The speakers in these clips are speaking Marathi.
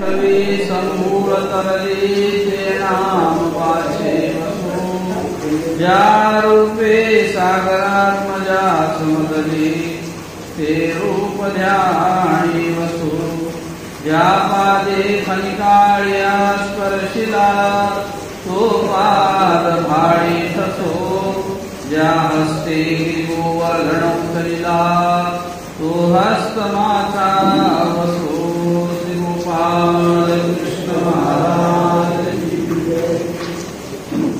रवी संभूळ तरली ते नाम पाचे वसू ज्या रूपे सागरात्मजा समदली ते रूप ध्यानी वसू ज्या पादे फणिकाळ्या स्पर्शिला तो पाद भाळी ठसो ज्या हस्ते गोवर्धन करिला तो हस्त माझा वसो श्री गोपाल कृष्ण महाराज।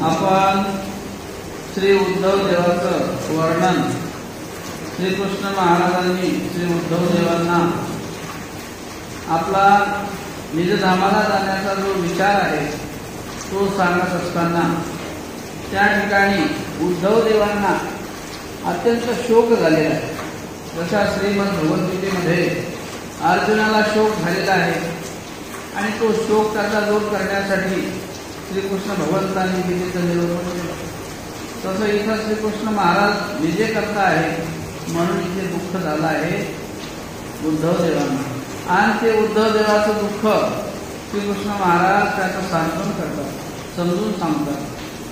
आपण श्री उद्धव देवाचं वर्णन श्रीकृष्ण महाराजांनी श्री उद्धव देवांना आपला निजधामाला जाण्याचा जो विचार आहे तो सांगत असताना त्या ठिकाणी उद्धव देवांना अत्यंत शोक झालेला आहे। जसा श्रीमद भगवद्गीतेमध्ये अर्जुनाला शोक झालेला आहे आणि तो शोक त्याचा दूर करण्यासाठी श्रीकृष्ण भगवंतांनी गीतेचं निरूपण केलं, तसं इथं श्रीकृष्ण महाराज विजय करता आहे म्हणून इथे दुःख झालं आहे उद्धव देवांना। आणि ते उद्धव देवाचं दुःख श्रीकृष्ण महाराज त्याचं सांत्वन करतात, समजून सांगतात।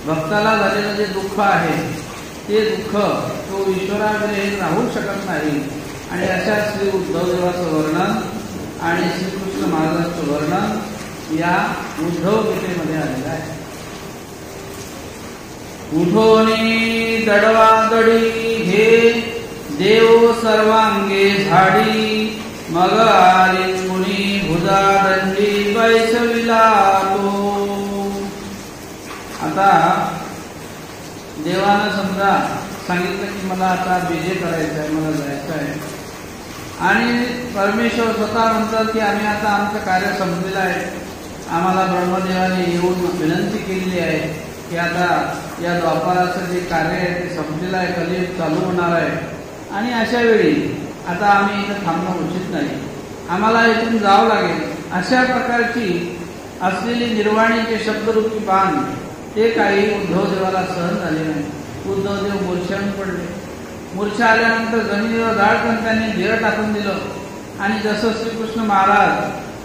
भक्ताला झालेलं जे दुःख आहे ते दुःख तो ईश्वराविरहित राहू शकत नाही आणि अशा श्री उद्धव देवाचं वर्णन आणि श्रीकृष्ण महाराजांचं वर्णन या उद्धव गीतेमध्ये आलेलं आहे। उठोनी दडवा दडी हे देव सर्वांगे झाडी मग आली मुनी भुजा दंडी बैसविला तो। आता देवानं समजा सांगितलं की मला आता विजय करायचा आहे, मला जायचं आहे आणि परमेश्वर स्वतः म्हणतात की आम्ही आता आमचं कार्य संपलेलं आहे। आम्हाला ब्रह्मदेवाने येऊन विनंती केलेली आहे की आता या द्वापाराचं जे कार्य आहे ते संपलेलं आहे, कलियुग चालू होणार आहे आणि अशा वेळी आता आम्ही इथं थांबणं उचित नाही, आम्हाला इथून जावं लागेल। अशा प्रकारची असलेली निर्वाणीचे शब्दरूपी बाण ते काही उद्धव देवाला सहन झाले नाही। उद्धव देव मूर्छेहून पडले। मूर्छा आल्यानंतर जमिनीवर जाळकन त्यांनी देह टाकून दिलं आणि जसं श्रीकृष्ण महाराज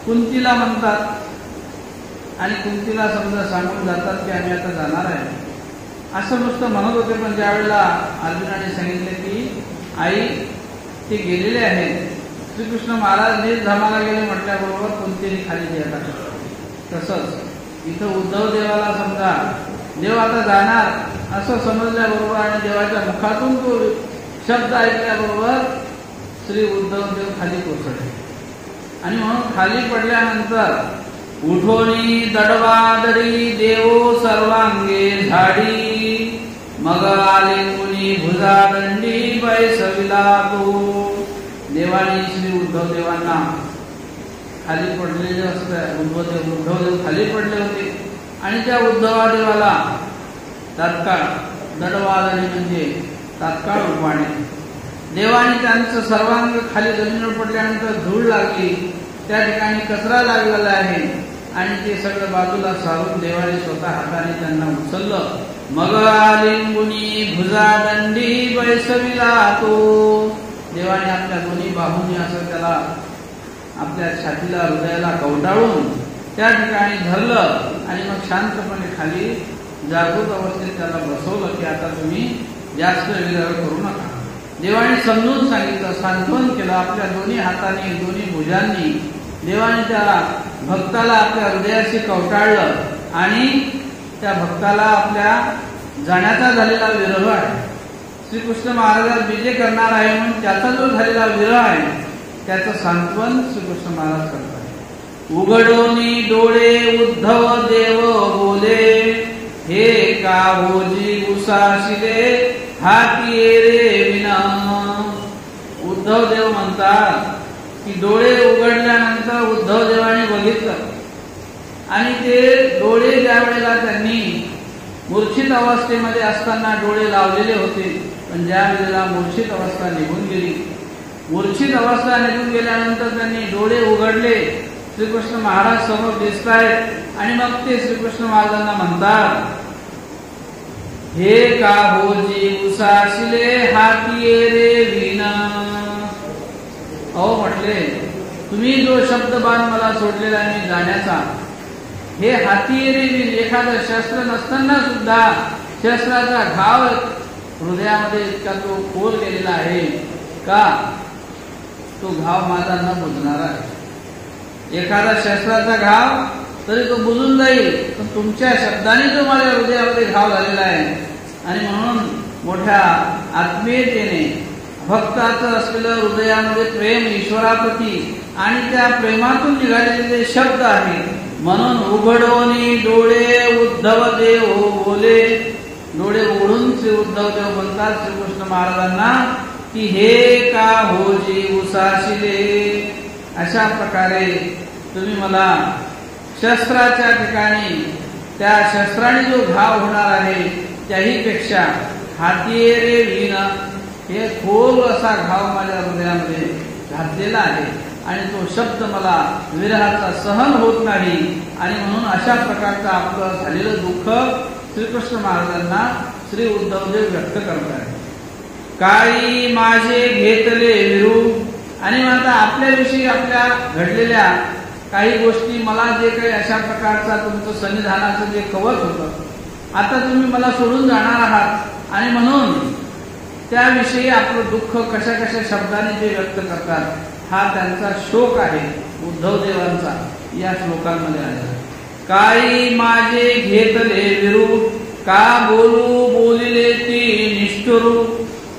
कुंतीला म्हणतात आणि कुंतीला समजा सांगून जातात की आम्ही आता जाणार आहे असं नुसतं म्हणत होते, पण ज्यावेळेला अर्जुनाने सांगितले की आई ते गेलेले आहेत, श्रीकृष्ण महाराज निर्धामाला गेले म्हटल्याबरोबर कुंतीने खाली देह टाकलं। तसंच इथं उद्धव देवाला समजा देव आता जाणार असं समजल्याबरोबर आणि देवाच्या मुखातून तो शब्द ऐकल्याबरोबर श्री उद्धव देव खाली कोसळले आणि म्हणून खाली पडल्यानंतर उठोनी दडवा दडी देव सर्वांगे झाडी मग आले मुनी भुजा दंडी बैसविला तो। देवाने श्री उद्धव देवांना खाली पडलेले असतं, उद्धव देव खाली पडले होते आणि त्या उद्धवादेवाला तात्काळ दडवादडी म्हणजे तात्काळ उपाणे देवाने त्यांचं सर्वांग खाली जमिनीवर पडल्यानंतर धूळ लागली, त्या ठिकाणी कचरा लागलेला आहे आणि ते सगळं बाजूला सारून देवाने स्वतः हाताने त्यांना उचललं। मग आलिंगुनी भुजा दंडी बैसविला तो। देवाने आपल्या दोन्ही बाहूंनी असं त्याला आपल्या छातीला हृदयाला कवटाळून त्या ठिकाणी धरलं आणि मग शांतपणे खाली जागृत अवस्थेत त्याला बसवलं की आता तुम्ही जास्त विचार करू नका। देवाने समजून सांगितलं, सांत्वन केलं, आपल्या दोन्ही हाताने दोन्ही भुजांनी देवाने त्या भक्ताला आपल्या हृदयाशी कवटाळलं आणि त्या भक्ताला आपल्या जाण्याचा झालेला विरह आहे, श्रीकृष्ण महाराज विजय करणार आहे म्हणून त्याचा जो झालेला विरह आहे त्याचं सांत्वन श्रीकृष्ण महाराज करतात। उघडोनी डोळे उद्धव देव बोले हे का होजी उसाशिले हाती रे विना। उद्धव देव म्हणतात की डोळे उघडल्यानंतर उद्धव देवाने बघितलं आणि ते डोळे ज्या वेळेला त्यांनी मूर्छित अवस्थेमध्ये असताना डोळे लावलेले होते, पण ज्या वेळेला मूर्छित अवस्था निघून गेली, मूर्छित अवस्था निघून गेल्यानंतर त्यांनी डोळे उघडले, श्रीकृष्ण महाराज समोर दिसत आहेत आणि मग ते श्रीकृष्ण महाराजांना म्हणतात हे का होजी उसाशिले हाती रे विना। अहो म्हटले तुम्ही जो शब्दबाण मला सोडलेला आहे जाण्याचा, हे हाती एखादं शस्त्र नसताना सुद्धा शस्त्राचा घाव हृदयामध्ये इतका तो खोल गेलेला आहे का तो घाव माझा न बुजणारा आहे. एखादा शस्त्राचा घाव तरी तो बुजून जाईल, पण तुमच्या शब्दाने जो माझ्या हृदयामध्ये घाव झालेला आहे. आणि म्हणून मोठ्या आत्मीयतेने भक्ताचं असलेलं हृदयामध्ये प्रेम ईश्वराप्रती आणि त्या प्रेमातून निघालेले जे शब्द आहेत, म्हणून उघडोनी डोळे उद्धव देव बोले. डोळे उघडून श्री उद्धव देव म्हणतात श्रीकृष्ण महाराजांना की हे का होजी उसाशिले. अशा प्रकारे तुम्ही मला शस्त्राच्या ठिकाणी त्या शस्त्राने जो घाव होणार आहे त्याही पेक्षा हाती रे विण हे खोल असा घाव माझ्या हृदयामध्ये घातलेला आहे आणि तो शब्द मला विरहाचा सहन होत नाही. आणि म्हणून अशा प्रकारचं आपलं झालेलं दुःख श्रीकृष्ण महाराजांना श्री उद्धवदेव व्यक्त करतात. काही माझे घेतले विरू. आणि आता आपल्याविषयी आपल्या घडलेल्या काही गोष्टी मला जे काही अशा प्रकारचा तुमचं सन्निधानाचं जे कवच होतं, आता तुम्ही मला सोडून जाणार आहात आणि म्हणून त्याविषयी आपलं दुःख कशा कशा शब्दाने जे व्यक्त करतात, हा त्यांचा शोक आहे उद्धवदेवांचा या श्लोकांमध्ये आहे. काही माझे घेतले विरू का बोलू बोलिले ती निष्ठुरू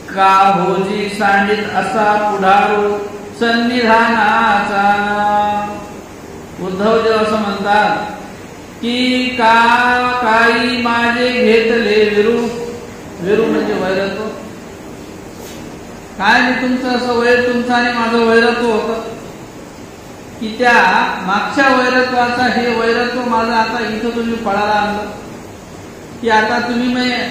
का होजी सांडित असा पुढारू सन्निधानाचा. उद्धवदेव असं म्हणतात की काही माझे घेतले विरू. विरू म्हणजे वैरत्व. काय मी तुमचं असं वैर तुमचं आणि माझं वैरत्व होतं की त्या मागच्या वैरत्वाचा हे वैरत्व माझं आता इथं तुम्ही पळाला आणलं की आता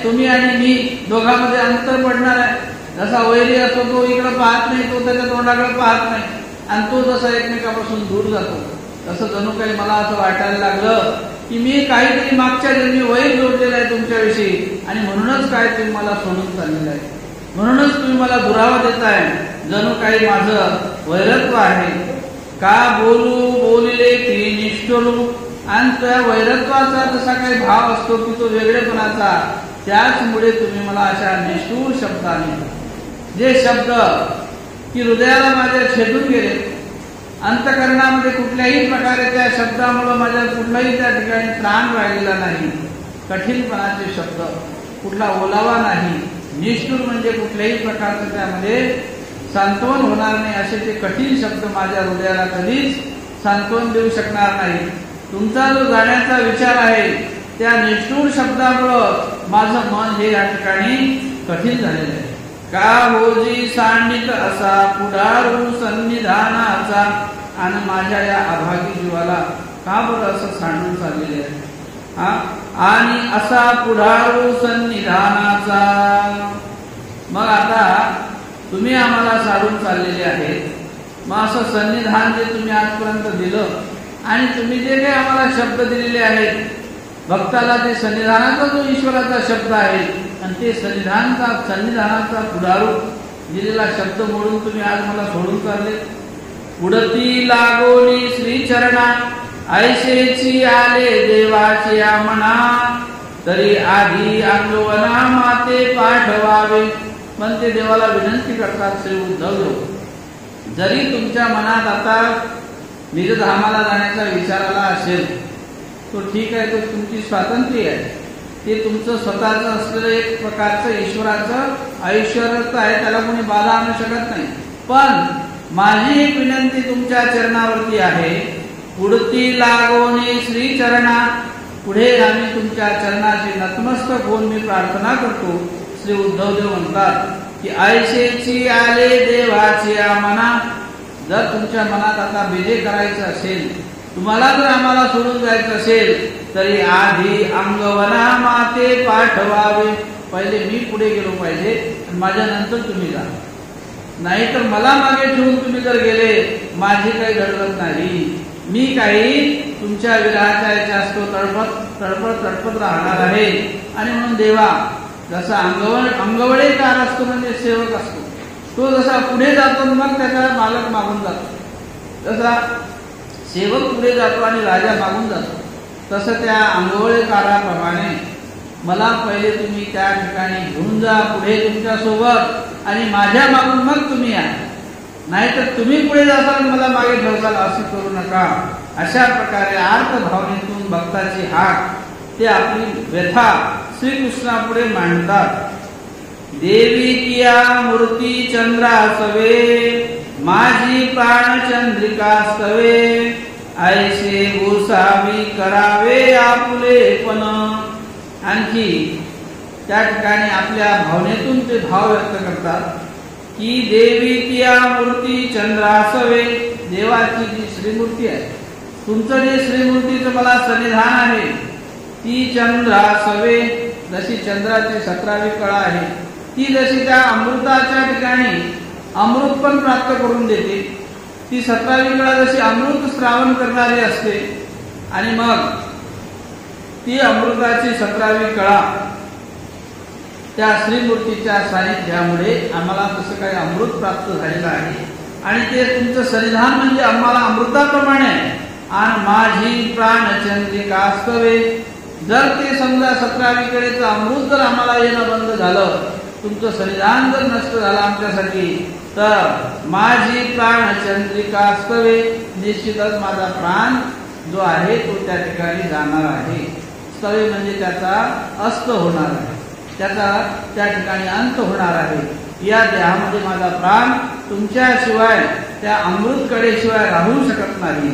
तुम्ही आणि मी दोघांमध्ये अंतर पडणार आहे. जसा वैरी असतो तो इकडे पाहत नाही, तो त्याच्या तोंडाकडे पाहत नाही आणि तो जसा एकमेकापासून दूर जातो, तसं जणू काही मला असं वाटायला लागलं की मी काहीतरी मागच्या जन्मी वैर जोडलेला आहे तुमच्याविषयी आणि म्हणूनच काय तुम्ही मला सोडून चाललेलं आहे, म्हणूनच तुम्ही मला दुरावा देताय, जणू काही माझं वैरत्व आहे. का बोलू बोलिले ती निष्ठुरू. आणि त्या वैरत्वाचा जसा काही भाव असतो की तो वेगळेपणाचा, त्याचमुळे तुम्ही मला अशा निष्ठुर शब्दाने जे शब्द की हृदयाला माझ्या छेदून गेले, अंतकरणामध्ये कुठल्याही प्रकारे त्या शब्दामुळे माझ्या कुठलाही त्या ठिकाणी त्राण राहिलेला नाही. कठीणपणाचे शब्द, कुठला ओलावा नाही. निष्ठुर म्हणजे कुठल्याही प्रकारचं त्यामध्ये सांत्वन होणार नाही असे ते कठीण शब्द माझ्या हृदयाला कधीच सांत्वन देऊ शकणार नाही. तुमचा जो जाण्याचा विचार आहे त्या निष्ठुर शब्दामुळं माझं मन हे या ठिकाणी कठीण झालेलं आहे. का होजी सांडित असा पुढारू सन्निधानाचा. आणि माझ्या या अभागी जीवाला का बरं असं सांडून चाललेले आहे. आणि असा पुढारू सन्निधानाचा. मग आता तुम्ही आम्हाला साडून चाललेले आहेत, मग असं सन्निधान जे तुम्ही आजपर्यंत दिलं आणि तुम्ही जे काही आम्हाला शब्द दिलेले आहेत भक्ताला, ते सन्निधानाचा जो ईश्वराचा शब्द आहे आणि ते सन्निधानाचा पुढारू दिलेला शब्द मोडून तुम्ही आज मला सोडून चालले. पुढती लागोनी श्रीचरणा ऐशेची आले देवाची मना. तरी आधी अंगवना माते पाठवावे. पण ते देवाला विनंती करतात श्री उद्धव, जरी तुमच्या मनात आता निजधामाला जाण्याचा विचार आला असेल तो ठीक आहे, तो तुमची स्वातंत्र्य आहे, ते तुमचं स्वतःचं असलेलं एक प्रकारचं ईश्वराचं ऐश्वर्य आहे, त्याला कोणी बाधा आणू शकत नाही. पण माझी एक विनंती तुमच्या चरणावरती आहे. पुढती लागोनी श्री चरणा. पुढे आम्ही तुमच्या चरणाचे नतमस्तक होऊन मी प्रार्थना करतो. श्री उद्धवदेव म्हणतात की ऐशेची आले देवाची मना. जर तुमच्या मनात आता बेजे करायचं असेल, तुम्हाला जर आम्हाला सोडून जायचं असेल, तरी आधी अंगवना माते पाठवावे. पहिले मी पुढे गेलो पाहिजे आणि माझ्या नंतर तुम्ही जा. नाहीतर मला मागे ठेवून तुम्ही जर गेले, माझी काही गडबड नाही. मी काही तुमच्या विरहाच्या याच्या असतो तडपत राहणार आहे. आणि म्हणून देवा जसा अंगवळेकार असतो म्हणजे सेवक असतो, तो जसा पुढे जातो मग त्याचा मालक मागून जातो. जसा सेवक पुढे जातो आणि राजा मागून जातो, तसं त्या आंघोळेकाराप्रमाणे मला पहिले तुम्ही त्या ठिकाणी घेऊन जा पुढे तुमच्या सोबत, आणि माझ्या मागून मग तुम्ही या, नाहीतर तुम्ही पुढे जासाल मला मागे ठेवसाल, असं करू नका. अशा प्रकारे आर्त भावनेतून भक्ताची हाक ते आपली व्यथा श्रीकृष्णापुढे मांडतात. देवी किया मूर्ती चंद्रासवे, माझी प्राण चंद्रिका स्तवे, ऐसे गोसावी करावे आपुलेपण. आणखी त्या ठिकाणी आपल्या भावनेतून ते भाव व्यक्त करतात की देवी किया मूर्ती चंद्रासवे, देवाची जी श्रीमूर्ती आहे, तुमचं जे श्रीमूर्तीचं मला सन्निधान आहे ती चंद्रासवे, जशी चंद्राची 17वी कळा आहे ती जशी त्या अमृताच्या ठिकाणी अमृत पण प्राप्त करून देते, ती 17वी कळा जशी अमृत श्रावण करणारी असते, आणि मग ती अमृताची 17वी कळा त्या श्रीमूर्तीच्या सानिध्यामुळे आम्हाला तसं काही अमृत प्राप्त झालेलं आहे, आणि ते तुमचं सन्निधान म्हणजे आम्हाला अमृताप्रमाणे आहे. आणि माझी प्राणचंद्रिका स्तवे, जर ते समजा 17वी कळेचं अमृत जर आम्हाला येणं बंद झालं, तुमचं सन्निधान जर नष्ट झालं आमच्यासाठी, तर माझी प्राणचंद्रिका स्तवे, निश्चितच माझा प्राण जो आहे तो त्या ठिकाणी जाणार आहे. स्तवे म्हणजे त्याचा अस्त होणार आहे, त्याचा त्या ठिकाणी अंत होणार आहे. या देहामध्ये माझा प्राण तुमच्याशिवाय त्या अमृतकडेशिवाय राहू शकत नाही.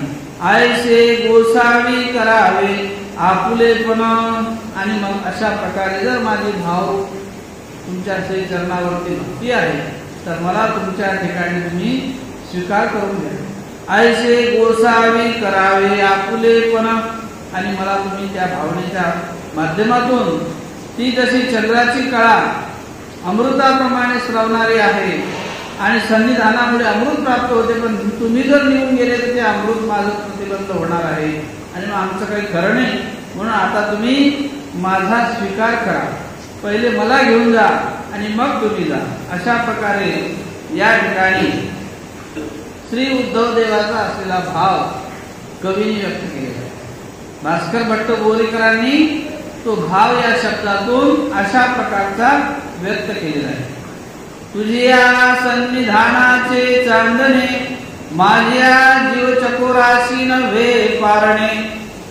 ऐसे गोसावी करावे आपुलेपण. आणि मग अशा प्रकारे जर माझी भाव तुमच्या श्री चरणावरती भक्ती आहे, तर मला तुमच्या ठिकाणी तुम्ही स्वीकार करून घ्या. ऐसे गोसावी करावे आपुलेपण. आणि मला तुम्ही त्या भावनेच्या माध्यमातून ती जशी चंद्राची कळा अमृताप्रमाणे श्रवणारी आहे आणि सन्निधानामुळे अमृत प्राप्त होते, पण तुम्ही जर निघून गेले तर ते अमृत माझं प्रतिबंध होणार आहे, आणि मग आमचं काही खरं नाही. म्हणून आता तुम्ही माझा स्वीकार करा, पहिले मला घेऊन जा आणि मग तुम्ही जा. अशा प्रकारे या ठिकाणी श्री उद्धव देवाचा असलेला भाव कवीने व्यक्त केलेला आहे. भास्कर भट्ट बोरीकरांनी तो भाव या शब्दातून अशा प्रकारचा व्यक्त केलेला आहे. तुझ्या सन्निधानाचे चांदणे माझ्या जीव चकोराशी नव्हे पारणे,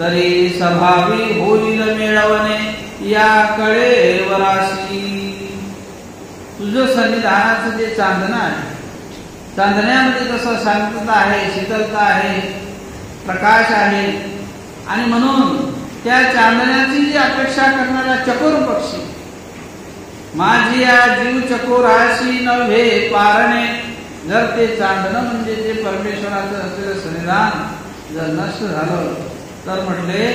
तरी स्वभावी होईल मिळवणे या कळेवराशी. तुझं सन्निधानाचं जे चांदणं आहे, चांदण्यामध्ये कसं शांतता आहे, शीतलता आहे, प्रकाश आहे, आणि म्हणून त्या चांदण्याची जी अपेक्षा करणारा चकोर पक्षी, माझी या जीव चकोराशी नव्हे पारणे, जर ते चांदणं म्हणजे ते परमेश्वराचं असलेलं सन्निधान जर नष्ट झालं, तर म्हटले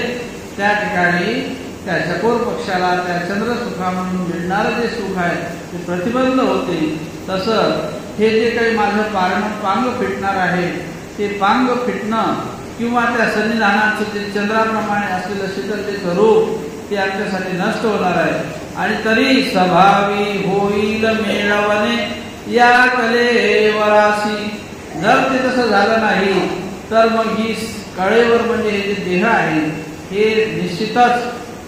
त्या ठिकाणी त्या चकोर पक्षाला त्या चंद्रसुखा म्हणून मिळणारं जे सुख आहे ते प्रतिबंध होते. तसं हे जे काही माझं पांग फिटणार आहे, ते पांग फिटणं किंवा त्या सन्निधानाचं जे चंद्राप्रमाणे असलेलं शीतलतेचं रूप ते आमच्यासाठी नष्ट होणार आहे. आणि तरी स्वभावी होईल मिळवणे या कलेवराशी. जर ते तसं झालं नाही, तर मग ही कळेवर म्हणजे हे जे देह आहे हे निश्चितच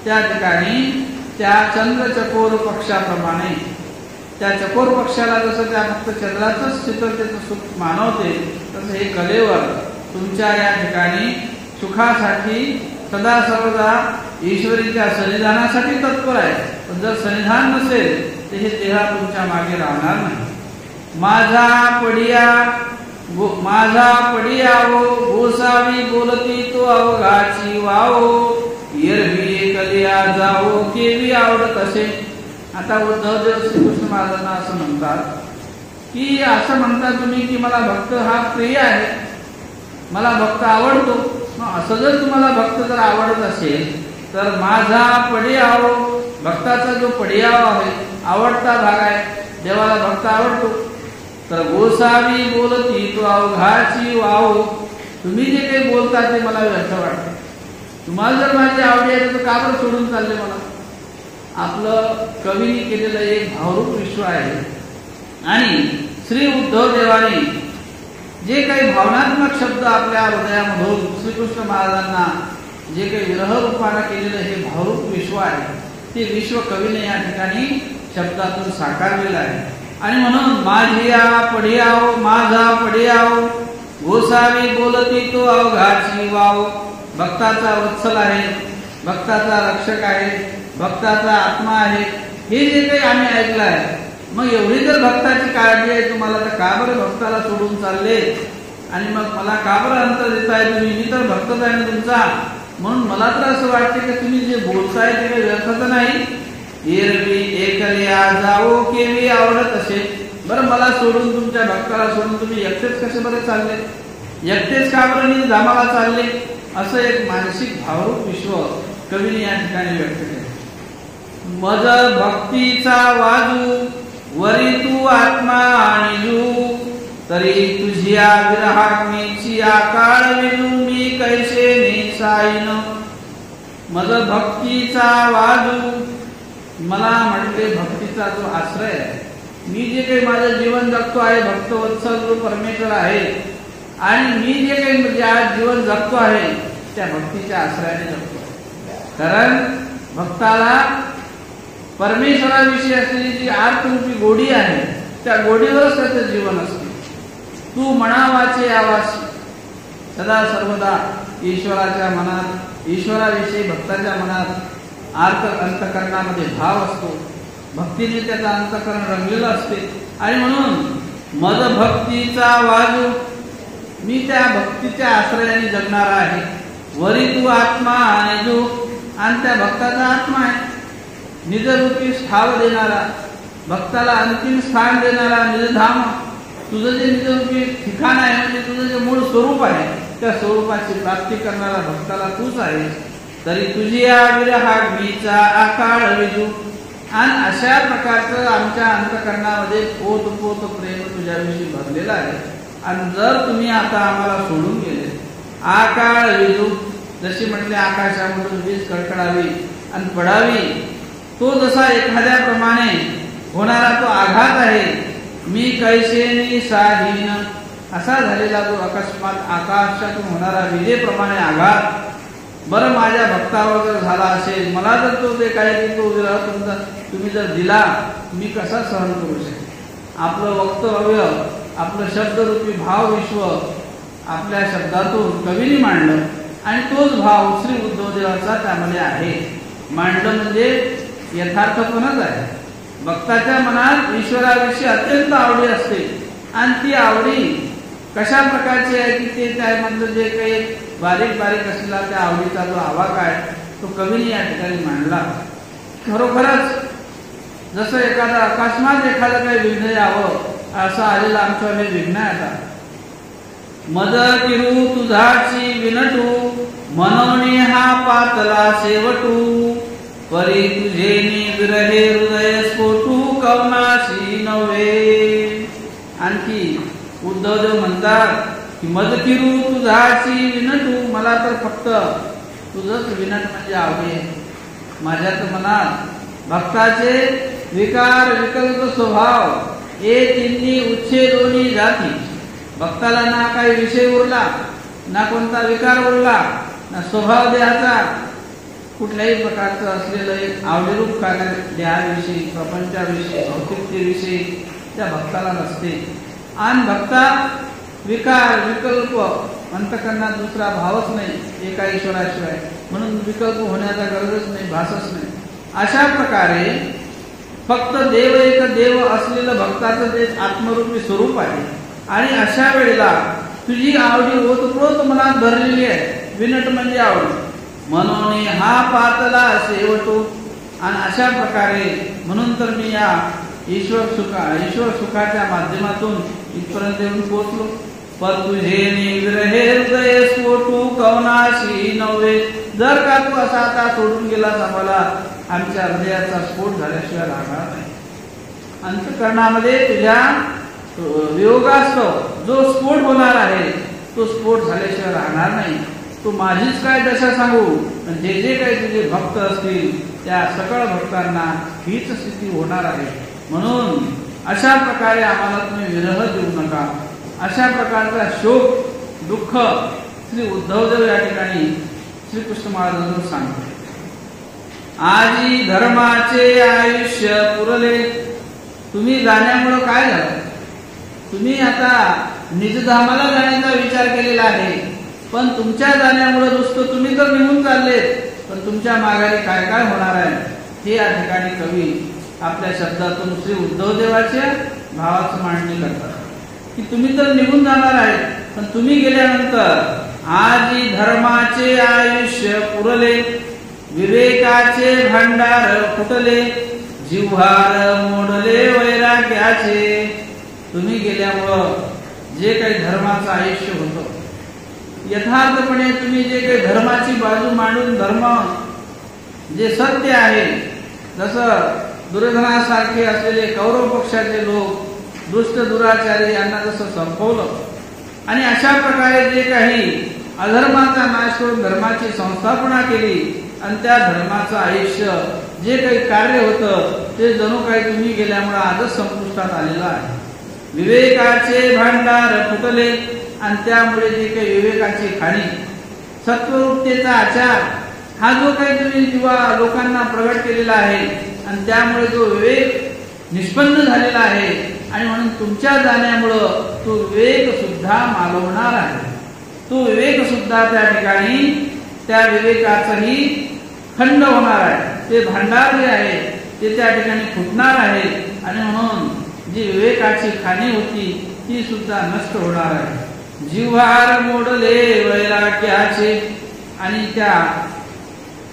त्या ठिकाणी त्या चंद्रचकोर पक्षाप्रमाणे, त्या चकोर पक्षाला जसं त्या फक्त चंद्राचंच शीतलतेचं सुख मानवते, तसं हे कलेवर तुमच्या या ठिकाणी सुखासाठी सदा सर्वदा ईश्वरीच्या सन्निधानासाठी तत्पर आहे. पण जर सन्निधान नसेल तर हे देह तुमच्या मागे राहणार नाही. माझा पडियावो गोसावी बोलती तो अवघाची वावो, एरवी कलिया जावो केवी आवडत असे. आता उद्धवदेव श्रीकृष्ण महाराजांना असं म्हणतात की असं म्हणता तुम्ही की मला भक्त हा प्रिय आहे, मला भक्त आवडतो. मग असं जर तुम्हाला भक्त जर आवडत असेल तर माझा पडियावो, भक्ताचा जो पडियावा आहे, आवडता भाग आहे, देवाला भक्त आवडतो. तर गोसावी बोलती तो अवघाची वावो, तुम्ही जे काही बोलता ते मला व्यर्थ वाटते. तुम्हाला जर माझी आवडी आहे तर का बरं सोडून चालले मला. आपलं कवीने केलेलं एक भावरूप विश्व आहे. आणि श्री उद्धव देवाने जे काही भावनात्मक शब्द आपल्या हृदयामधून श्रीकृष्ण महाराजांना जे काही विरह रूपाने केलेलं हे भावरूप विश्व आहे, ते विश्व कवीने या ठिकाणी शब्दातून साकारलेलं आहे. आणि म्हणून माझिया पडियाव माझा पडियाव गोसावी बोलती तो अवघाची वाव. भक्ताचा वत्सल आहे, भक्ताचा रक्षक आहे, भक्ताचा आत्मा आहे, हे जे काही आम्ही ऐकलं आहे. मग एवढी जर भक्ताची काळजी आहे तुम्हाला, तर का बरं भक्ताला सोडून चालले आणि मग मला का बरं अंतर देताय तुम्ही? मी तर भक्तच आहे ना तुमचा. म्हणून मला तर असं वाटते की तुम्ही जे बोलताय ते काही व्यर्थच नाही. एरवी एकल्या जाओ केवी आवडत असे. बरं मला सोडून तुमच्या भक्ताला सोडून तुम्ही एकटेच कसे बरे चालले? एकटेच का बरं धामाला चालले? असं एक मानसिक भावरूप विश्व कवीने या ठिकाणी व्यक्त केले. मज भक्तीचा वाजू वरी तू आत्मा आणि जू तरी तुझ्या विरहाग्नीची आकाळ विजू मी कैसे निसाईन. मज भक्तीचा वाजू, मला म्हटले भक्तीचा जो आश्रय आहे, मी जे काही माझं जीवन जगतो आहे भक्तवत्सल जो परमेश्वर आहे, आणि मी जे काही म्हणजे आज जीवन जगतो आहे त्या भक्तीच्या आश्रयाने जगतो. कारण भक्ताला परमेश्वराविषयी असलेली जी आर्तरूपी गोडी आहे त्या गोडीवरच त्याचं जीवन असते. तू म्हणावाचे आवासी, सदा सर्वदा ईश्वराच्या मनात, ईश्वराविषयी भक्ताच्या मनात आर्त अंतकरणामध्ये भाव असतो. भक्तीने त्याचा अंतकरण रंगलेलं असते. आणि म्हणून मद भक्तीचा वाजू, मी त्या भक्तीच्या आश्रयाने जगणार आहे. वरी तू आत्मा आणि जो, आणि त्या भक्ताचा आत्मा आहे, निजरूपी स्थाव देणारा, भक्ताला अंतिम स्थान देणारा निजधाम. तुझं जे निजरूपी ठिकाण आहे म्हणजे तुझं जे मूळ स्वरूप आहे त्या स्वरूपाची प्राप्ती करणारा भक्ताला तूच आहेस. तरी तुझी या विरहाग्नीचा आकाळ विजू. आणि अशा प्रकारचं आमच्या अंतकरणामध्ये पोत पोत प्रेम तुझ्याविषयी भरलेलं आहे. आणि जर तुम्ही आता आम्हाला सोडून गेले, आकाळ विजू, जशी म्हटले आकाशामधून वीज कडकडावी आणि पडावी, तो जसा एखाद्याप्रमाणे होणारा तो आघात आहे. मी कैसेनी साहीन, असा झालेला जो अकस्मात आकाशातून होणारा विजेप्रमाणे आघात, बरं माझ्या भक्तावर जर झाला असेल, मला जर तो जे काही तो विरह तुम्ही जर दिला, मी कसा सहन करू शकेन? आपलं वक्तव्य, आपलं शब्दरूपी भाव विश्व आपल्या शब्दातून कवीने मांडलं आणि तोच भाव श्री उद्धवदेवाचा त्यामध्ये आहे. मांडलं म्हणजे यथार्थपणच आहे. भक्ताच्या मनात ईश्वराविषयी अत्यंत आवडी असते आणि ती आवडी कशा प्रकारची आहे की ते त्यामधलं जे काही बारीक बारीक असलेला त्या आवडीचा जो आवाका आहे तो कवीने या ठिकाणी मांडला. खरोखरच जसं एखादा अकस्मात एखादं काही विघ्न यावं असं आलेलं आमचं हे विघ्न आहे. आता मद किरू तुझाची विनटू मनोनी हा पातला शेवटू परी तुझे विरहे हृदय स्फोटू कवनाशी नव्हे. आणखी उद्धवदेव म्हणतात की मद किरू तुझाची विनटू, मला तर फक्त तुझंच विनट म्हणजे आवडी आहे. माझ्या तर मनात भक्ताचे विकार विकल्प स्वभाव ए तिन्ही उच्छेदोनी जाती. भक्ताला ना काही विषय उरला, ना कोणता विकार उरला, ना स्वभाव देहाचा कुठल्याही प्रकारचं असलेलं एक आवडीरूप कार्य देहाविषयी, प्रपंचाविषयी, भौतिकतेविषयी त्या भक्ताला नसते. आणि भक्तात विकार विकल्प अंतकरणात दुसरा भावच नाही एका ईश्वराशिवाय, म्हणून विकल्प होण्याचा गरजच नाही, भासच नाही. अशा प्रकारे फक्त देव एक देव असलेलं भक्ताचं ते आत्मरूपी स्वरूप आहे. आणि अशा वेळेला तुझी आवडी ओतप्रोत मनात भरलेली आहे. विनट म्हणजे आवडी, म्हणून हा पातला शेवटो. आणि अशा प्रकारे म्हणून तर मी या ईश्वर सुखाच्या माध्यमातून इथपर्यंत येऊन पोहोचलो. पर तुझे विरहे हृदय स्फोटू कवनाशी नव्हे. जर का तू असा आता सोडून गेलास आम्हाला, आमच्या हृदयाचा स्फोट झाल्याशिवाय राहणार नाही. अंतकरणामध्ये तुझ्या वियोगास्तव जो स्फोट होणार आहे तो स्फोट झाल्याशिवाय राहणार नाही. तू माझीच काय दशा सांगू, जे जे काही तुझे भक्त असतील त्या सकळ भक्तांना हीच स्थिती होणार आहे. म्हणून अशा प्रकारे आम्हाला तुम्ही विरह देऊ नका. अशा प्रकारचा शोक दुःख श्री उद्धवदेव या ठिकाणी श्रीकृष्ण महाराजांना सांगतो. आजी धर्माचे आयुष्य पुरले. तुम्ही जाण्यामुळं काय झालं? तुम्ही आता निजधामाला जाण्याचा विचार केलेला आहे, पण तुमच्या जाण्यामुळे नुसतं तुम्ही तर निघून चाललेत, पण तुमच्या माघारी काय काय होणार आहे हे या ठिकाणी कवी आपल्या शब्दातून श्री उद्धवदेवाच्या भावाचं मांडणी करतात. की तुम्ही तर निघून जाणार आहेत, पण तुम्ही गेल्यानंतर आजी धर्माचे आयुष्य पुरले, विवेकाचे भांडार फुटले, जिव्हार मोडले वैराग्याचे. तुम्ही गेल्यामुळं जे काही धर्माचं आयुष्य होतं, यथार्थपणे तुम्ही जे काही धर्माची बाजू मांडून धर्म जे सत्य आहे, जसं दुर्योधनासारखे असलेले कौरव पक्षाचे लोक दुष्ट दुराचारी यांना जसं संपवलं आणि अशा प्रकारे जे काही अधर्माचा नाश करून धर्माची संस्थापना केली आणि त्या धर्माचं आयुष्य जे काही कार्य होतं ते जणू काही तुम्ही गेल्यामुळे आजच संपुष्टात आलेलं आहे. विवेकाचे भांडार फुटले आणि त्यामुळे जे काही विवेकाची खाणी, सत्वरूपतेचा आचार हा जो काही तुम्ही लोकांना प्रगट केलेला आहे आणि त्यामुळे जो विवेक निष्पन्न झालेला आहे आणि म्हणून तुमच्या जाण्यामुळं तो विवेक सुद्धा मालवणार आहे. तो विवेक सुद्धा त्या ठिकाणी त्या विवेकाचाही खंड होणार आहे. ते भांडार जे आहे ते त्या ठिकाणी फुटणार आहे आणि म्हणून जी विवेकाची खाणी होती ती सुद्धा नष्ट होणार आहे. जिव्हार मोडले वैराग्याचे. आणि त्या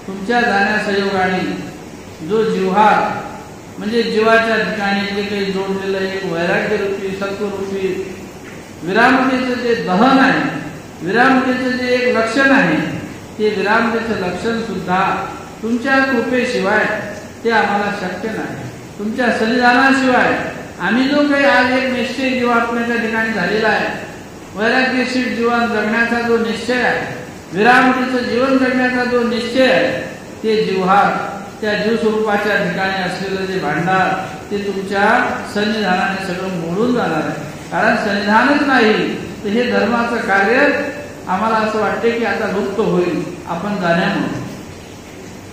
तुमच्या जाण्यासंयोगाने जो जिव्हार म्हणजे जीवाच्या ठिकाणी जे काही जोडलेलं एक वैराग्यरूपी सत्वरूपी विरामतेचं जे दहन आहे, विरामतेचं जे एक लक्षण आहे, ते विरामतेचं लक्षण सुद्धा तुमच्या कृपेशिवाय ते आम्हाला शक्य नाही. तुमच्या सन्निधानाशिवाय आम्ही जो काही आज एक निश्चय जीवात्म्याच्या ठिकाणी झालेला आहे, वैराग्यशील जीवन जगण्याचा जो निश्चय आहे, विरामतेचं जीवन जगण्याचा जो निश्चय आहे, ते जिव्हार त्या जीव स्वरूपाच्या ठिकाणी असलेलं जे भांडार ते तुमच्या सन्निधानाने सगळं मोडून जाणार आहे. कारण सन्निधानच नाही तर हे धर्माचं कार्य आम्हाला असं वाटते की आता लुप्त होईल आपण जाण्यामुळे.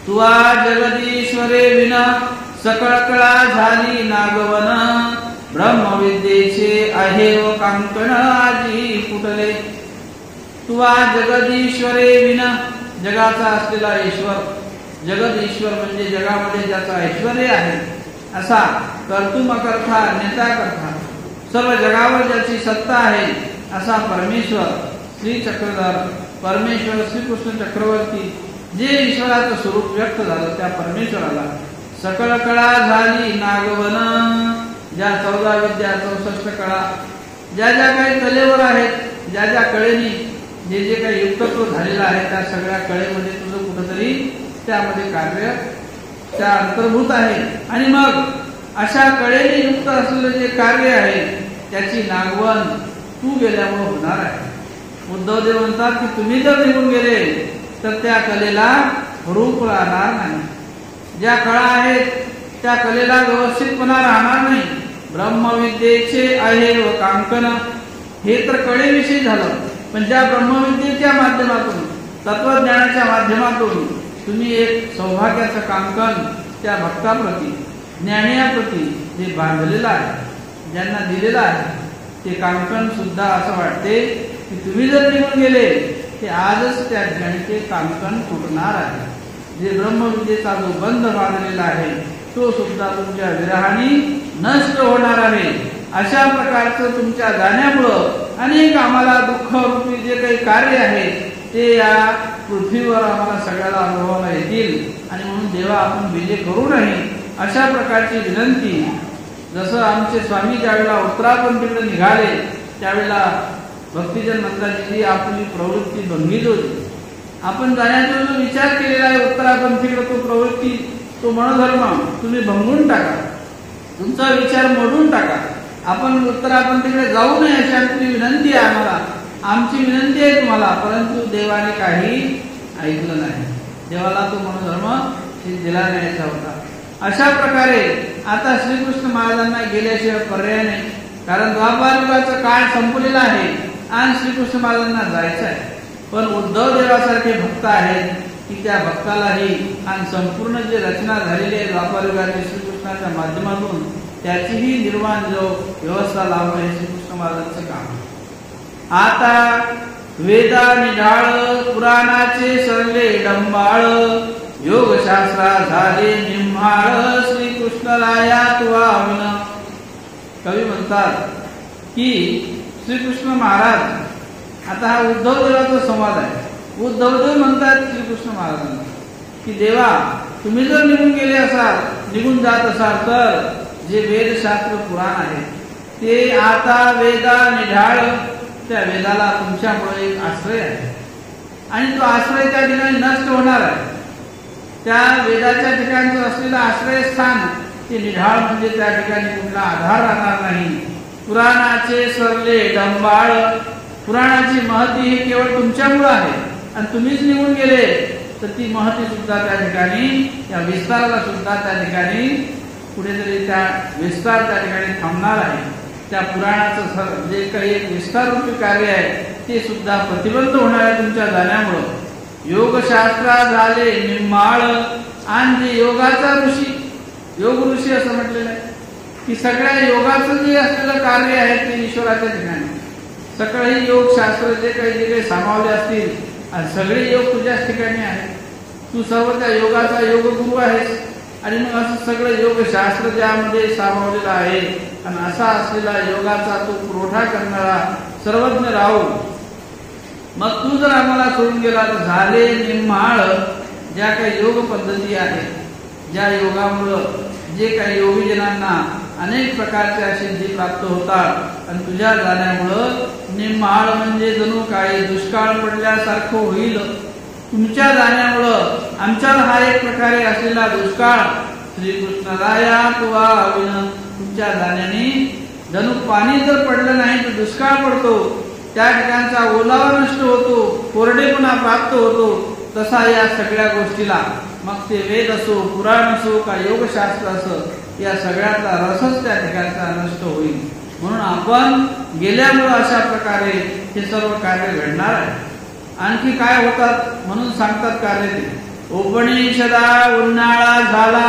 तुवा जगदीश्वरे विना सकळ कळा झाली नागवन, ब्रह्मविद्येचे आहे व कांकण आजी फुटले. तुवा जगदीश्वरे विना, जगाचा असलेला ईश्वर, जगद ईश्वर म्हणजे जगामध्ये ज्याचा ऐश्वर्य आहे असा कर्तुम करता नेता करता सर्व जगावर ज्याची सत्ता आहे असा परमेश्वर श्री चक्रधर परमेश्वर श्रीकृष्ण चक्रवर्ती जे ईश्वराचं स्वरूप व्यक्त झालं त्या परमेश्वराला सकळ कळा झाली नागवन. ज्या 14 विद्या 64 कळा ज्या ज्या काही कलेवर आहेत, ज्या ज्या कळेनी जे जे काही युक्तत्व झालेलं आहे त्या सगळ्या कळेमध्ये तुझं कुठंतरी त्यामध्ये कार्य त्या अंतर्भूत आहे. आणि मग अशा कळेने युक्त असलेलं जे कार्य आहे त्याची नागवण तू गेल्यामुळे होणार आहे. उद्धवदेव म्हणतात की तुम्ही जर निघून गेले तर त्या कलेला रूप राहणार नाही. ज्या कळा आहेत त्या कलेला व्यवस्थितपणा राहणार नाही. ब्रह्मविद्येचे आहे व कांकन, हे तर कळेविषयी झालं, पण ज्या ब्रह्मविद्येच्या माध्यमातून तत्वज्ञानाच्या माध्यमातून तुम्ही एक सौभाग्याचं कांकन त्या भक्ताप्रती ज्ञानियाप्रती जे बांधलेलं आहे, ज्यांना दिलेलं आहे, ते कांकन सुद्धा असं वाटते की तुम्ही जर निघून गेले ते आजच त्या ठिकाणी ते कांकन फुटणार आहे. जे ब्रह्मविद्येचा जो बंध बांधलेला आहे तो सुद्धा तुमच्या विरहाने नष्ट होणार आहे. अशा प्रकारचं तुमच्या जाण्यामुळं अनेक आम्हाला दुःख रूपी जे काही कार्य आहे ते या पृथ्वीवर आम्हाला सगळ्याला अनुभवाला येतील. आणि म्हणून देवा आपण विजय करू नये अशा प्रकारची विनंती. जसं आमचे स्वामी ज्यावेळेला उत्तराखंडकडे निघाले त्यावेळेला भक्तिजन म्हणतात की आपली प्रवृत्ती भंगीत होती. आपण जाण्याचा जो विचार केलेला आहे उत्तराखंडकडे तो प्रवृत्ती तो मनोधर्म तुम्ही भंगून टाका, तुमचा विचार मोडून टाका. आपण उत्तराखंडकडे जाऊ नये अशी आपली विनंती आहे आम्हाला, आमची विनंती आहे तुम्हाला. परंतु देवाने काही ऐकलं नाही. देवाला तो मनोधर्म दिला न्यायचा होता. अशा प्रकारे आता श्रीकृष्ण महाराजांना गेल्याशिवाय पर्याय नाही. कारण द्वापार युगाचा काळ संपलेला आहे आणि श्रीकृष्ण महाराजांना जायचं आहे. पण उद्धव देवासारखे भक्त आहेत की त्या भक्तालाही आणि संपूर्ण जे रचना झालेली आहे द्वापार युगाची श्रीकृष्णाच्या माध्यमातून त्याचीही निर्माण जो व्यवस्था लावणं हे श्रीकृष्ण महाराजांचं काम. आता वेदा निढाळ पुराणाचे सरले डंबाळ योगशास्त्रा झाले निम्हाळ श्रीकृष्णराया तुवा विन. कवी म्हणतात की श्रीकृष्ण महाराज आता हा उद्धव देवाचा संवाद आहे. उद्धवदेव म्हणतात श्रीकृष्ण महाराजांना की देवा तुम्ही जर निघून जात असाल तर जे वेदशास्त्र पुराण आहे ते आता वेदा निढाळ त्या वेदाला तुमच्यामुळे एक आश्रय आहे आणि तो आश्रय त्या ठिकाणी नष्ट होणार आहे. त्या वेदाच्या ठिकाणचं असलेलं आश्रयस्थान ते निढाळ म्हणजे त्या ठिकाणी कुठला आधार राहणार नाही. पुराणाचे सरले डंबाळ पुराणाची महती ही केवळ तुमच्यामुळे आहे आणि तुम्हीच निघून गेले तर ती महती सुद्धा त्या ठिकाणी त्या विस्ताराला सुद्धा त्या ठिकाणी कुठेतरी त्या विस्तार त्या ठिकाणी थांबणार आहे. त्या पुराणाचं जे काही एक विस्तार रूपी कार्य आहे ते सुद्धा प्रतिबंध होणार आहे तुमच्या जाण्यामुळं. योगशास्त्रा झाले निम्माळ आणि जे योगाचा ऋषी योग ऋषी असं म्हटलेलं आहे की सगळ्या योगाचं जे असलेलं कार्य आहे ते ईश्वराच्या ठिकाणी सगळे योगशास्त्र जे काही सामावले असतील आणि सगळे योग तुझ्याच ठिकाणी आहेत. तू सर्व त्या योगाचा योगगुरु आहेस आणि मग असं सगळं योगशास्त्र ज्यामध्ये सामावलेलं आहे आणि असा असलेला योगाचा तो पुरवठा करणारा सर्वज्ञ राहू मग तू जर आम्हाला सोडून गेला तर झाले निम्हाळ. ज्या काही योग पद्धती आहेत ज्या योगामुळं जे काही योगीजनांना अनेक प्रकारच्या सिद्धी प्राप्त होतात आणि तुझ्या जाण्यामुळं निम्हाळ म्हणजे जणू काही दुष्काळ पडल्यासारखं होईल. तुमच्या जाण्यामुळं आमच्यावर हा एक प्रकारे असलेला दुष्काळ श्रीकृष्णराया तुवा विन. तुमच्या जाण्याने जणू पाणी जर पडलं नाही तर दुष्काळ पडतो. त्या ठिकाणचा ओलावा नष्ट होतो कोरडेपणा प्राप्त होतो. तसा या सगळ्या गोष्टीला मग ते वेद असो पुराण असो का योगशास्त्र असो या सगळ्याचा रसच त्या ठिकाणचा नष्ट होईल. म्हणून आपण गेल्यामुळं अशा प्रकारे हे सर्व कार्य घडणार आहे. आणखी काय होतात म्हणून सांगतात कार्य ते. उपनिषदा उन्हाळा झाला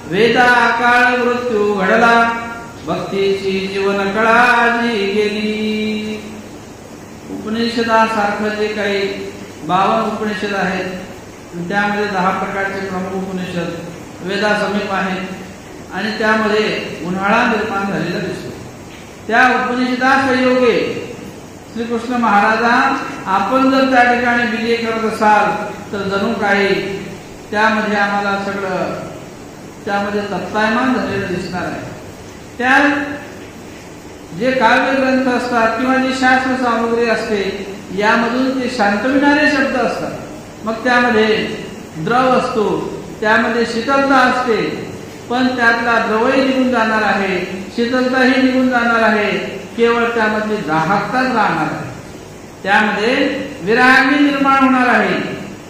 वेदा अकाळ मृत्यू घडला भक्तीची जीवन कळा जी गेली. उपनिषदासारखं जे काही 52 उपनिषद आहेत त्यामध्ये 10 प्रकारचे प्रमुख उपनिषद वेदासमीप आहेत आणि त्यामध्ये उन्हाळा निर्माण झालेला दिसतो. त्या उपनिषदा संयोगे श्रीकृष्ण महाराजा आपण जर त्या ठिकाणी विजय करत असाल तर जणू काही त्यामध्ये आम्हाला सगळं त्यामध्ये तत्तायमान झालेलं दिसणार आहे. त्या जे काव्य ग्रंथ असतात किंवा जी शास्त्र सामग्री असते यामधून ते शांतविणारे शब्द असतात. मग त्यामध्ये द्रव असतो त्यामध्ये शीतलता असते पण त्यातला द्रवही निघून जाणार आहे शीतलताही निघून जाणार आहे. केवळ त्यामध्ये दाहकताच राहणार आहे. त्यामध्ये विरागी निर्माण होणार आहे.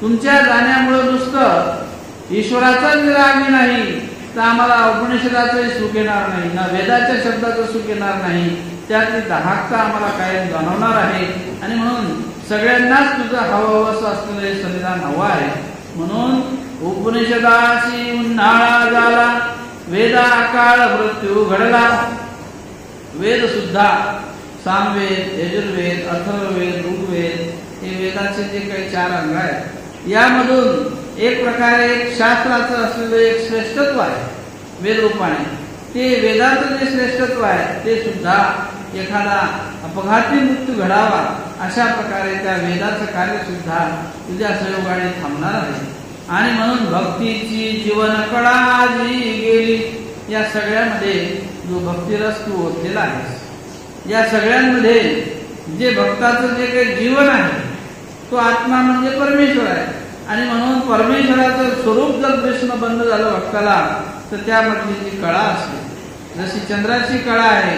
तुमच्या जाण्यामुळे नुसतं ईश्वराचाच विरागी नाही तर आम्हाला उपनिषदाचंही सुख येणार नाही ना वेदाच्या शब्दाचं सुख येणार नाही. त्यातली दाहकता आम्हाला कायम जाणवणार आहे आणि म्हणून सगळ्यांनाच तुझं हवंसं असलेलं हे संविधान हवं आहे. म्हणून उपनिषदाशी उन्हाळा झाला वेदा अकाळ मृत्यू घडला. वेद सुद्धा सामवेद यजुर्वेद अथर्ववेद ऋग्वेद हे वेदाचे जे काही 4 अंग आहेत यामधून एक प्रकारे एक शास्त्राचं असलेलं एक श्रेष्ठत्व आहे वेद रूपाने. ते वेदाचं जे श्रेष्ठत्व आहे ते सुद्धा एखादा अपघाती मृत्यू घडावा अशा प्रकारे त्या वेदाचं कार्य सुद्धा तुझ्या सहयोगाने थांबणार आहे. आणि म्हणून भक्तीची जीवन कळा जी गेली. या सगळ्यामध्ये जो भक्तिरस तू ओतलेला आहेस या सगळ्यांमध्ये जे भक्ताचं जे काही जीवन आहे तो आत्मा म्हणजे परमेश्वर आहे आणि म्हणून परमेश्वराचं स्वरूप जर दिसणं बंद झालं भक्ताला तर त्यामधली जी कळा असते जशी चंद्राची कळा आहे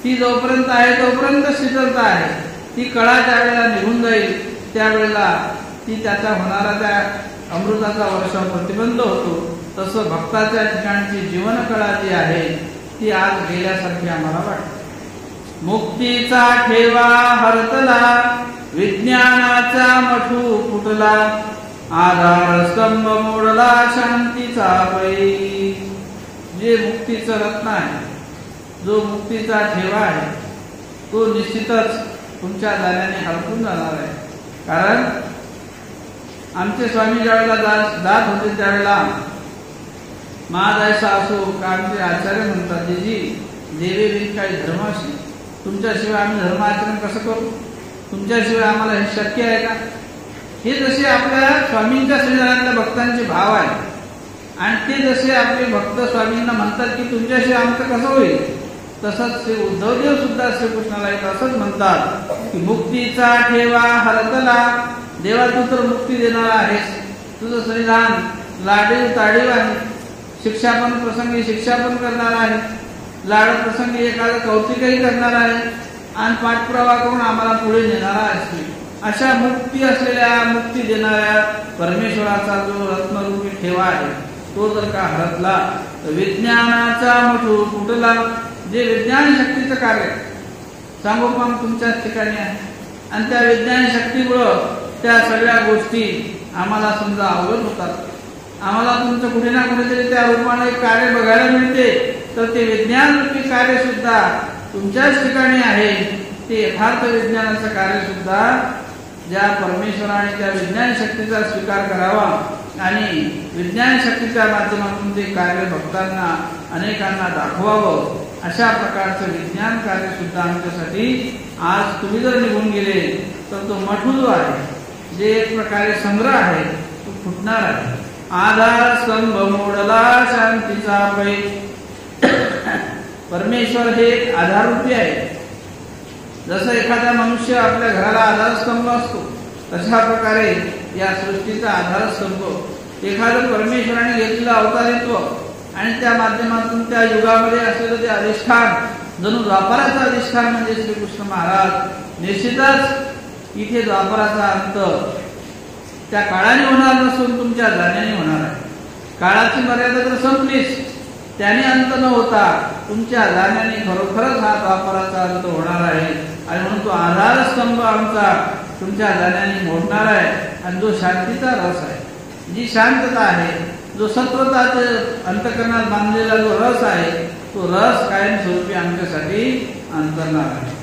ती जोपर्यंत आहे तोपर्यंत शीतलता आहे. ती कळा ज्या वेळेला निघून जाईल त्यावेळेला ती त्याचा होणारा त्या अमृताचा वर्षाव प्रतिबंध होतो. तसं भक्ताच्या ठिकाणची जीवन कळा जी आहे ती आज गेल्यासारखी आम्हाला वाटते. मुक्तीचा ठेवा हरतला, विज्ञानाचा मठू फुटला, आधार स्तंभ मोडला शांतीचा पै. जे मुक्तीचं रत्न आहे, जो मुक्तीचा ठेवा आहे, तो निश्चितच तुमच्या जाण्याने हरपून जाणार आहे. कारण आमचे स्वामी ज्यावेळेला जात होते त्यावेळेला महादायसा असो का आमचे आचार्य म्हणतात, जी देवे बिन काही धर्माशी, तुमच्याशिवाय आम्ही धर्माचरण कसं करू, तुमच्याशिवाय आम्हाला हे शक्य आहे का. हे जसे आपल्या स्वामींच्या श्रीधरातल्या भक्तांचे भाव आहे आणि ते जसे आपले भक्त स्वामींना म्हणतात की तुमच्याशिवाय आमचं कसं होईल, तसंच श्री उद्धवदेव सुद्धा श्रीकृष्णाला एक असंच म्हणतात की मुक्तीचा ठेवा हरतला. देवा तू तर मुक्ती देणारा आहेस, तुझं श्रीधान लाडीव ताडीव आहे, शिक्षापन प्रसंगी शिक्षापन करणार आहे, लाड प्रसंगी एखादं कौतिकही करणार आहे आणि पाठपुरावा करून आम्हाला पुढे नेणारा असतो. अशा मुक्ती असलेल्या, मुक्ती देणाऱ्या परमेश्वराचा जो रत्नरूपी ठेवा आहे तो जर का हरतला तर विज्ञानाचा मठू फुटला. जे विज्ञान शक्तीचं कार्य सांगोपांग तुमच्याच ठिकाणी आहे आणि त्या विज्ञान शक्तीमुळं त्या सगळ्या गोष्टी आम्हाला समजा अवगत होतात. आम्हाला तुमचं कुठे ना कुठेतरी त्या रूपाने कार्य बघायला मिळते. तर ते विज्ञान रूपी कार्य सुद्धा तुमच्याच ठिकाणी आहे. ते यथार्थ विज्ञानाचं कार्य सुद्धा ज्या परमेश्वराने त्या विज्ञान शक्तीचा स्वीकार करावा आणि विज्ञान शक्तीच्या माध्यमातून ते कार्य भक्तांना अनेकांना दाखवावं, अशा प्रकारचं विज्ञान कार्य सुद्धा आमच्यासाठी आज तुम्ही जर निघून गेले तर तो मठू जो आहे, जे एक प्रकारे संग्रह आहे, तो फुटणार आहे. आधार स्तंभ मोडला शांतीचा पै. परमेश्वर हे एक आधाररूपी आहे. जसं एखादा मनुष्य आपल्या घराला आधारस्तंभ असतो, तशा प्रकारे या सृष्टीचा आधारस्तंभ एखादं परमेश्वराने घेतलेलं अवतारित्व आणि त्या माध्यमातून त्या युगामध्ये असलेलं ते अधिष्ठान, जणू द्वापराचं अधिष्ठान म्हणजे श्रीकृष्ण महाराज. निश्चितच इथे द्वापराचा अंत त्या काळाने होणार नसून तुमच्या जाण्याने होणार आहे. काळाची मर्यादा तर संपलीच, त्याने अंत न होता तुमच्या जाण्याने खरोखरच हा द्वापराचा अंत होणार आहे. आणि म्हणून तो आधारस्तंभ आमचा तुमच्या जाण्याने मोडणार आहे. आणि जो शांतीचा रस आहे, जी शांतता आहे, जो सत्वताचा अंतकरणात बांधलेला जो रस आहे, तो रस कायमस्वरूपी आमच्यासाठी अंतरणार आहे.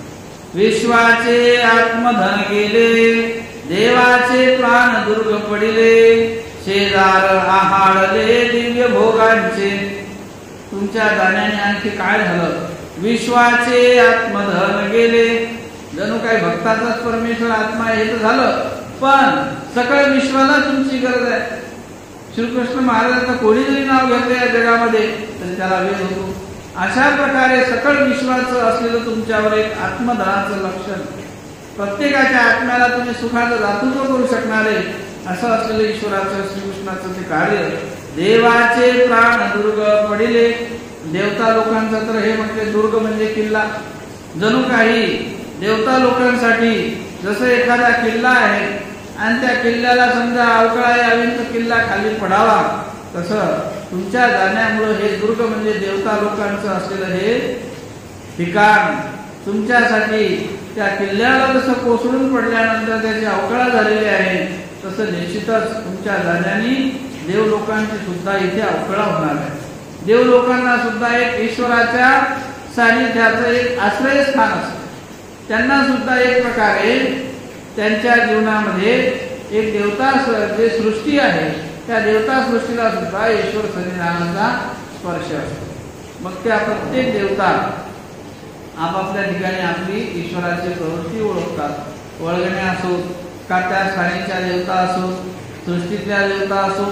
विश्वाचे आत्मधन गेले, देवाचे प्राण दुर्ग पडिले, शेजार आहाळले दिव्य भोगांचे. तुमच्या जाण्याने आणखी काय झालं, विश्वाचे आत्मधन गेले. जणू काही भक्ताचाच परमेश्वर आत्मा आहे हे तर झालं, पण सकळ विश्वाला तुमची गरज आहे. श्रीकृष्ण महाराजांचं कोणी जरी नाव घेतलं या जगामध्ये तरी त्याला वेद होतो. अशा प्रकारे सकळ विश्वाचं असलेलं तुमच्यावर एक आत्मधनाचं लक्षण, प्रत्येकाच्या आत्म्याला तुम्ही सुखाचं दातृत्व करू शकणारे असं असलेलं ईश्वराचं श्रीकृष्णाचं ते कार्य. देवाचे प्राण दुर्ग पडिले. देवता लोकांचा तर हे म्हणजे दुर्ग म्हणजे किल्ला. जणू काही देवता लोकांसाठी जसं एखादा किल्ला आहे आणि त्या किल्ल्याला समजा अवकाळा यावी तर किल्ला खाली पडावा, तसं तुमच्या जाण्यामुळे हे दुर्ग म्हणजे देवता लोकांचं असलेलं हे ठिकाण तुमच्यासाठी त्या किल्ल्याला जसं कोसळून पडल्यानंतर त्याची अवकाळा झालेली आहे, तसं निश्चितच तुमच्या जाण्याने देव लोकांची सुद्धा इथे अवकाळा होणार आहे. देव लोकांना सुद्धा एक ईश्वराच्या सानिध्याचं एक आश्रयस्थान असतं. त्यांना सुद्धा एक प्रकारे त्यांच्या जीवनामध्ये एक देवता जे सृष्टी आहे त्या देवता सृष्टीला सुद्धा ईश्वर सन्निधानाचा स्पर्श असतो. मग त्या प्रत्येक देवता आपापल्या ठिकाणी आपली ईश्वराची प्रवृत्ती ओळखतात. वळगणे असो का त्या स्थानीच्या देवता असो, सृष्टीतल्या देवता असो,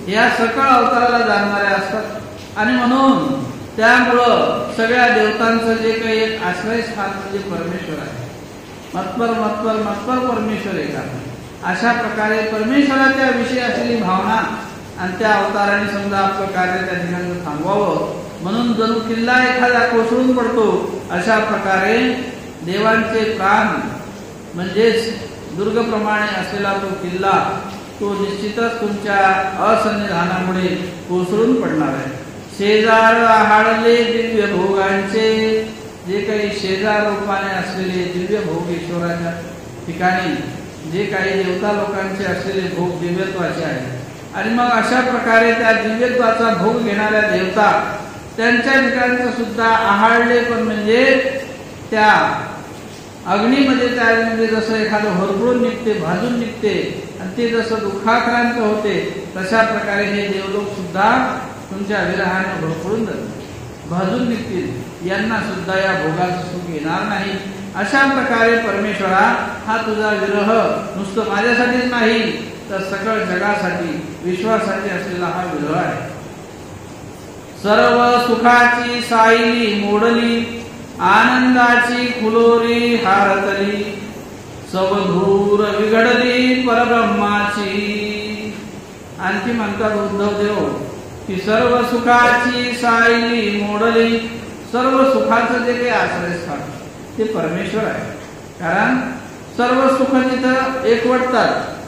या सकळ अवताराला जाणणाऱ्या असतात. आणि म्हणून त्यामुळं सगळ्या देवतांचं जे काही एक आश्रयस्थान म्हणजे परमेश्वर आहे. मत्पर मत्पर मत्पर परमेश्वर एक आहे. अशा प्रकारे परमेश्वराच्या विषयी असलेली भावना आणि त्या अवताराने समजा आपलं कार्य त्या ठिकाणी थांबवावं म्हणून जणू किल्ला एखादा कोसळून पडतो, अशा प्रकारे देवांचे प्राण म्हणजेच दुर्गप्रमाणे असलेला तो किल्ला तो निश्चितच तुमच्या असन्निधानामुळे कोसळून पडणार आहे. शेजार आहाळले दिव्य भोगांचे. जे काही शेजार रूपाने असलेले दिव्य भोग ईश्वराच्या ठिकाणी जे काही देवता लोकांचे असलेले भोग दिव्यत्वाचे आहेत आणि मग अशा प्रकारे त्या दिव्यत्वाचा भोग घेणाऱ्या देवता त्यांच्या ठिकाणचं सुद्धा आहाळले पण म्हणजे त्या अग्नीमध्ये त्यामध्ये जसं एखादं होरपळून निघते भाजून निघते आणि ते जसं दुःखाक्रांत होते तशा प्रकारे हे देवलोक सुद्धा तुमच्या विरहाने होरपळून जाते भाजून निघतील यांना सुद्धा या भोगाचं सुख येणार नाही। अशा प्रकारे परमेश्वरा हा तुझा विरह नुसतं माझ्यासाठीच नाही तर सकळ जगासाठी विश्वासाठी असलेला हा विरह आहे। सर्व सुखाची साईली मोडली आनंदाची फुलोरी हारतली सवधूर विघडली परब्रह्माची। आणखी म्हणतात उद्धव देव की सर्व सुखाची साईली मोडली, सर्व सुखाचं जे काही आश्रयस्थान ते परमेश्वर आहे। कारण सर्व सुख तिथं एकवटतात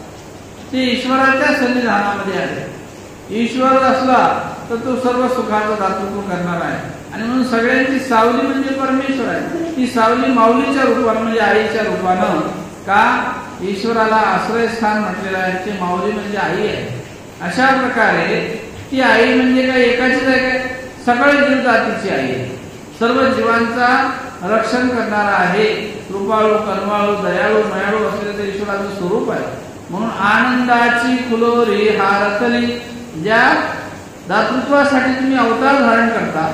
ते ईश्वराच्या सन्निधानामध्ये आहे। ईश्वर असला तर तो सर्व सुखाचं दातृत्व करणार आहे आणि म्हणून सगळ्यांची सावली म्हणजे परमेश्वर आहे। ती सावली माऊलीच्या रूपानं म्हणजे आईच्या रूपानं का ईश्वराला आश्रयस्थान म्हटलेलं आहे ते माऊली म्हणजे आई आहे। अशा प्रकारे ती आई म्हणजे काय एकाचीच आहे काय सगळ्या जीव जातीची आई आहे। सर्व जीवांचा रक्षण करणारा आहे। कृपाळू करुणाळू दयाळू मयाळू असलेलं ते ईश्वराचं स्वरूप आहे। म्हणून आनंदाची फुलोरी हारतली, ज्या दातृत्वासाठी तुम्ही अवतार धारण करता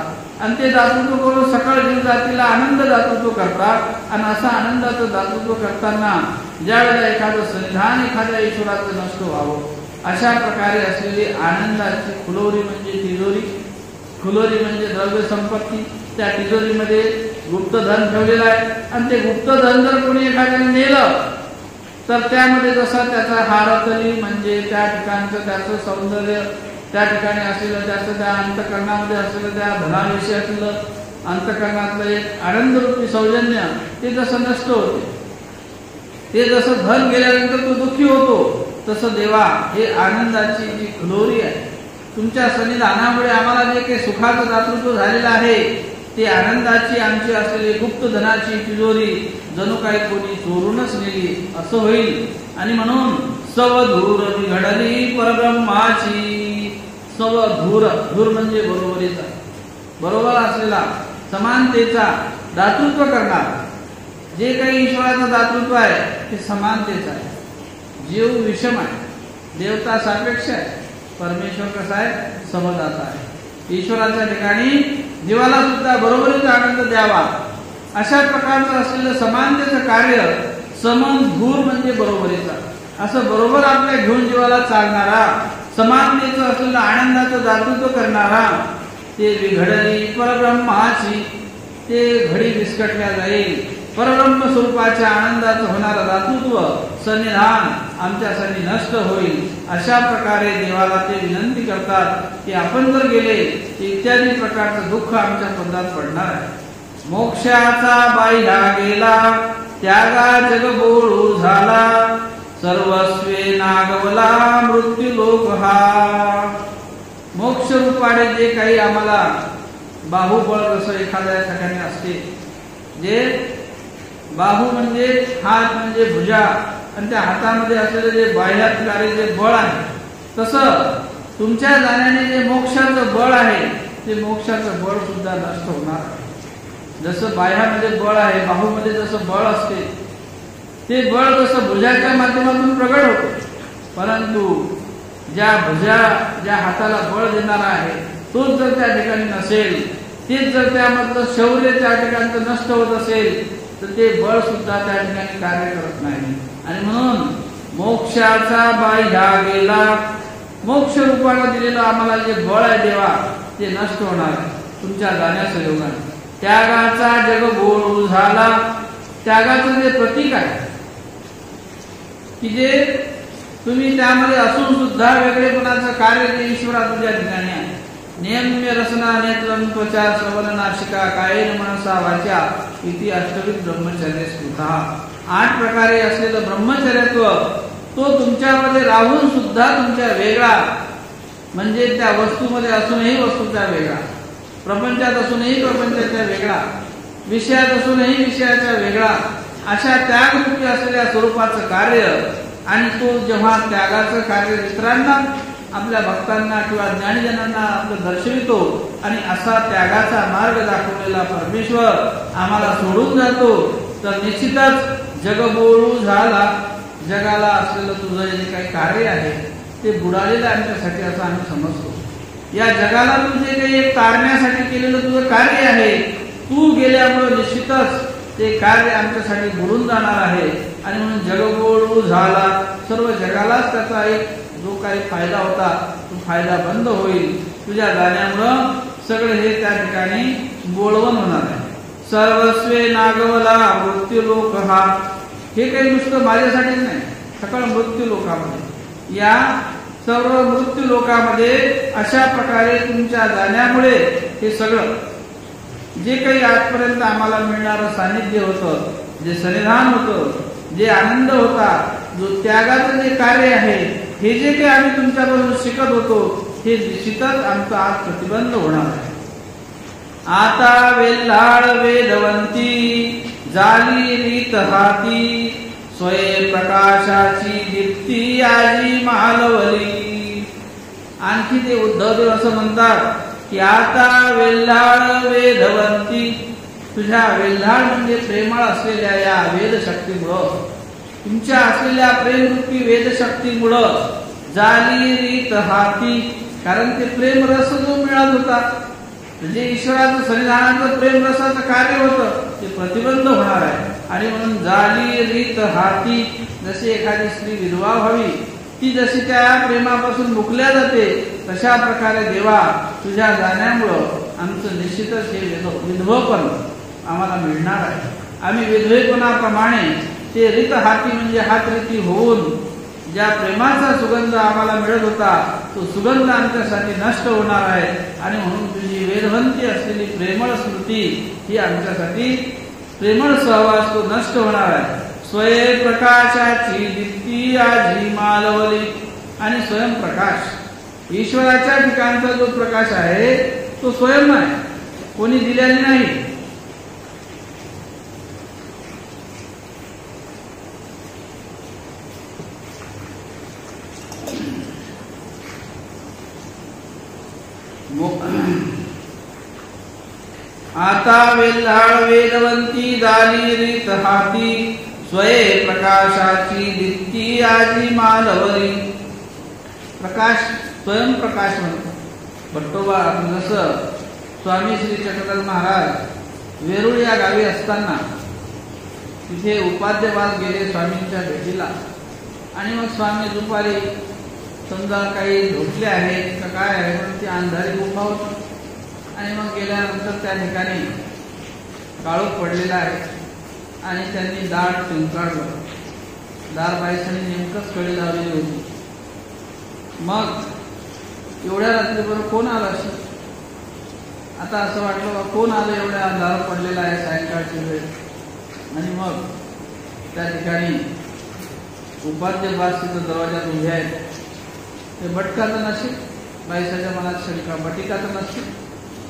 आणि ते दातृत्व करून सकळ जीव जातीला आनंद दातृत्व करता आणि असं आनंदाचं दातृत्व करताना ज्या वेळेला एखादं संविधान एखाद्या ईश्वराचं नष्ट व्हावं अशा प्रकारे असलेली आनंदाची फुलोरी म्हणजे तिजोरी। फुलोरी म्हणजे द्रव्य संपत्ती, त्या तिजोरीमध्ये गुप्तधन ठेवलेलं आहे आणि ते गुप्तधन जर कोणी एखाद्याने नेलं तर त्यामध्ये जसा त्याचा हारतली म्हणजे त्या ठिकाणचं त्याचं सौंदर्य त्या ठिकाणी असलेलं त्याचं त्या अंतकरणामध्ये असलेलं त्या धनाविषयी असलेलं अंतकरणातलं एक आनंदरूपी सौजन्य ते जसं नष्ट होते, ते जसं धन गेल्यानंतर तो दुःखी होतो तसं देवा हे आनंदाची जी फुलोरी आहे तुमच्या सन्निधानामुळे आम्हाला जे काही सुखाचं दातृत्व झालेलं आहे ते आनंदाची आमची असलेली गुप्त धनाची तिजोरी जणू काही कोणी चोरूनच नेली असं होईल। आणि म्हणून सवधूर विघडली परब्रह्माची। सवधूर, धूर म्हणजे बरोबरीचा, बरोबर असलेला समानतेचा दातृत्व करणार जे काही ईश्वराचं दातृत्व आहे ते समानतेचं आहे। जीव विषम आहे, देवता सापेक्ष आहे, परमेश्वर कसा आहे समदाता आहे। ईश्वराच्या ठिकाणी जीवाला सुद्धा बरोबरीचा आनंद द्यावा अशा प्रकारचं असलेलं समानतेचं कार्य समन धूर म्हणजे बरोबरीचा, असं बरोबर आपल्या घेऊन जीवाला चालणारा समानतेचं असलेलं आनंदाचं दातृत्व करणारा ते विघडली परब्रह्माची, ते घडी विस्कटल्या जाईल। परब्रह्म स्वरूपाच्या आनंदाचं होणारं दातृत्व सन्निधान आमच्यासाठी नष्ट होईल। अशा प्रकारे देवाला ते विनंती करतात की आपण जर गेले इत्यादी प्रकारचं दुःख आमच्या पदरात पडणार आहे। मोक्षाचा बाह्या गेला त्यागा जग बोळू झाला सर्वस्वे नागवला मृत्यू लोक हा। मोक्ष रूपाने जे काही आम्हाला बाहुबळ जसं एखाद्या ठिकाणी असते, जे बाहू म्हणजे हात म्हणजे भुजा आणि त्या हातामध्ये असलेलं जे बाह्यात्कारी जे बळ आहे तसं तुमच्या जाण्याने जे मोक्षाचं बळ आहे ते मोक्षाचं बळ सुद्धा नष्ट होणार आहे। जसं बाह्यामध्ये बळ आहे, बाहूमध्ये जसं बळ असते ते बळ जसं भुजाच्या माध्यमातून प्रगट होते, परंतु ज्या भुजा ज्या हाताला बळ देणारा आहे तोच जर त्या ठिकाणी नसेल, तेच जर त्यामधलं शौर्य त्या ठिकाणचं नष्ट होत असेल तर ते बळ सुद्धा त्या ठिकाणी कार्य करत नाही। आणि म्हणून मोक्षाचा बाह्या गेला, मोक्ष रूपाने दिलेलं आम्हाला जे बळ आहे देवा ते नष्ट होणार तुमच्या जाण्याच्या योगाने। त्यागाचा जग बोळू झाला, त्यागाचं जे प्रतीक आहे की जे तुम्ही त्यामध्ये असून सुद्धा वेगळेपणाचं कार्य ते ईश्वरा तुझ्या ठिकाणी आहे। नियम्य रसना नेत्रम त्वचा श्रवण नाशिका कायेन मनसा वाचा इति अष्टविध ब्रह्मचर्य स्मृता। 8 प्रकारे असलेलं ब्रह्मचर्यत्व तो तुमच्यामध्ये राहून सुद्धा तुमच्या वेगळा म्हणजे त्या वस्तूमध्ये असूनही वस्तूचा वेगळा, प्रपंचात असूनही प्रपंचाचा वेगळा, विषयात असूनही विषयाचा वेगळा अशा त्यागरूपी असलेल्या स्वरूपाचं कार्य, आणि तो जेव्हा त्यागाचं कार्य इतरांना, आपल्या भक्तांना किंवा ज्ञानीजनांना आपलं दर्शवितो आणि असा त्यागाचा मार्ग दाखवलेला परमेश्वर आम्हाला सोडून जातो, तर निश्चितच जगबोळू झाला. जगाला असलेलं तुझं जे काही कार्य आहे ते बुडालेलं आमच्यासाठी असं आम्ही समजतो. या जगाला तू जे काही एक तारण्यासाठी केलेलं तुझं कार्य आहे, तू गेल्यामुळे निश्चितच ते कार्य आमच्यासाठी बुडून जाणार आहे. आणि म्हणून जगबोळू झाला, सर्व जगालाच त्याचा एक जो काही फायदा होता तो फायदा बंद होईल. तुझ्या जाण्यामुळं सगळं हे त्या ठिकाणी बोळवण होणार आहे. सर्वस्वे नागवला मृत्यू लोक हा. हे काही नुसतं माझ्यासाठीच नाही, सकळ मृत्यू लोकांमध्ये, या सर्व मृत्यू लोकांमध्ये अशा प्रकारे तुमच्या जाण्यामुळे हे सगळं जे काही आजपर्यंत आम्हाला मिळणारं सानिध्य होतं, जे सन्निधान होतं, जे आनंद होता, जो त्यागाचं जे कार्य आहे, हे जे काही आम्ही तुमच्यापासून शिकत होतो, हे निश्चितच आमचं आज प्रतिबंध होणार आहे. आता वेल्हाळ वेदवंती झाली रीत हाती, स्वयं प्रकाशाची दीप्ती आजी मालवली. आणखी ते उद्धवदेव असं म्हणतात की आता वेल्हाळ वेदवंती, तुझ्या वेल्हाळ म्हणजे प्रेमळ असलेल्या या वेदशक्तीमुळं, तुमच्या असलेल्या प्रेमरूपी वेदशक्तीमुळं झाली रीत हाती. कारण ते प्रेमरस जो मिळत होता, म्हणजे ईश्वराचं सन्निधानाचं प्रेमरसाचं कार्य होतं, ते प्रतिबंध होणार आहे. आणि म्हणून झाली रीत हाती. जशी एखादी स्त्री विधवा व्हावी, ती जशी त्या प्रेमापासून मुकल्या जाते, तशा प्रकारे देवा तुझ्या जाण्यामुळं आमचं निश्चितच हे विधवपण आम्हाला मिळणार आहे. आम्ही विधवेपणाप्रमाणे ते रीत हाती म्हणजे हातरीती होऊन ज्या प्रेमाचा सुगंध आम्हाला मिळत होता, तो सुगंध आमच्यासाठी नष्ट होणार आहे. आणि म्हणून तुझी वेदवंती असलेली प्रेमळ स्मृती ही आमच्यासाठी प्रेमळ सहवास तो नष्ट होणार आहे. स्वयंप्रकाशाची दीप्ती आजी मालवली. आणि स्वयंप्रकाश ईश्वराच्या ठिकाणचा जो प्रकाश आहे तो स्वयं आहे, कोणी दिलेला नाही. आता वेल्हाळ वेदवंती झाली रीत हाती, स्वयं प्रकाशाची दीप्ती आजी मालवली. प्रकाश स्वयंप्रकाश म्हणतो. बट्टोबा जसं स्वामी श्री चक्रधर महाराज वेरूळ या गावी असताना तिथे उपाध्यवास गेले स्वामींच्या भेटीला. आणि मग स्वामी दुपारी समजा काही झोपले आहेत का काय आहे, म्हणून ती अंधारी गुफा होती. आणि मग गेल्यानंतर त्या ठिकाणी काळोख पडलेला आहे आणि त्यांनी दार टिंकाळलं. दार बाईसांनी नेमकंच कडी लावलेली होती. मग एवढ्या रात्रीबरोबर कोण आलं असेल? आता असं वाटलं कोण आलं, एवढ्या दार पडलेला आहे सायंकाळची वेळ. आणि मग त्या ठिकाणी उपाध्यवास तिथं दरवाजात उभे आहेत. ते बटकाचं नशीब, बाईसाच्या मनात शंका, बटिकाचं नशीब.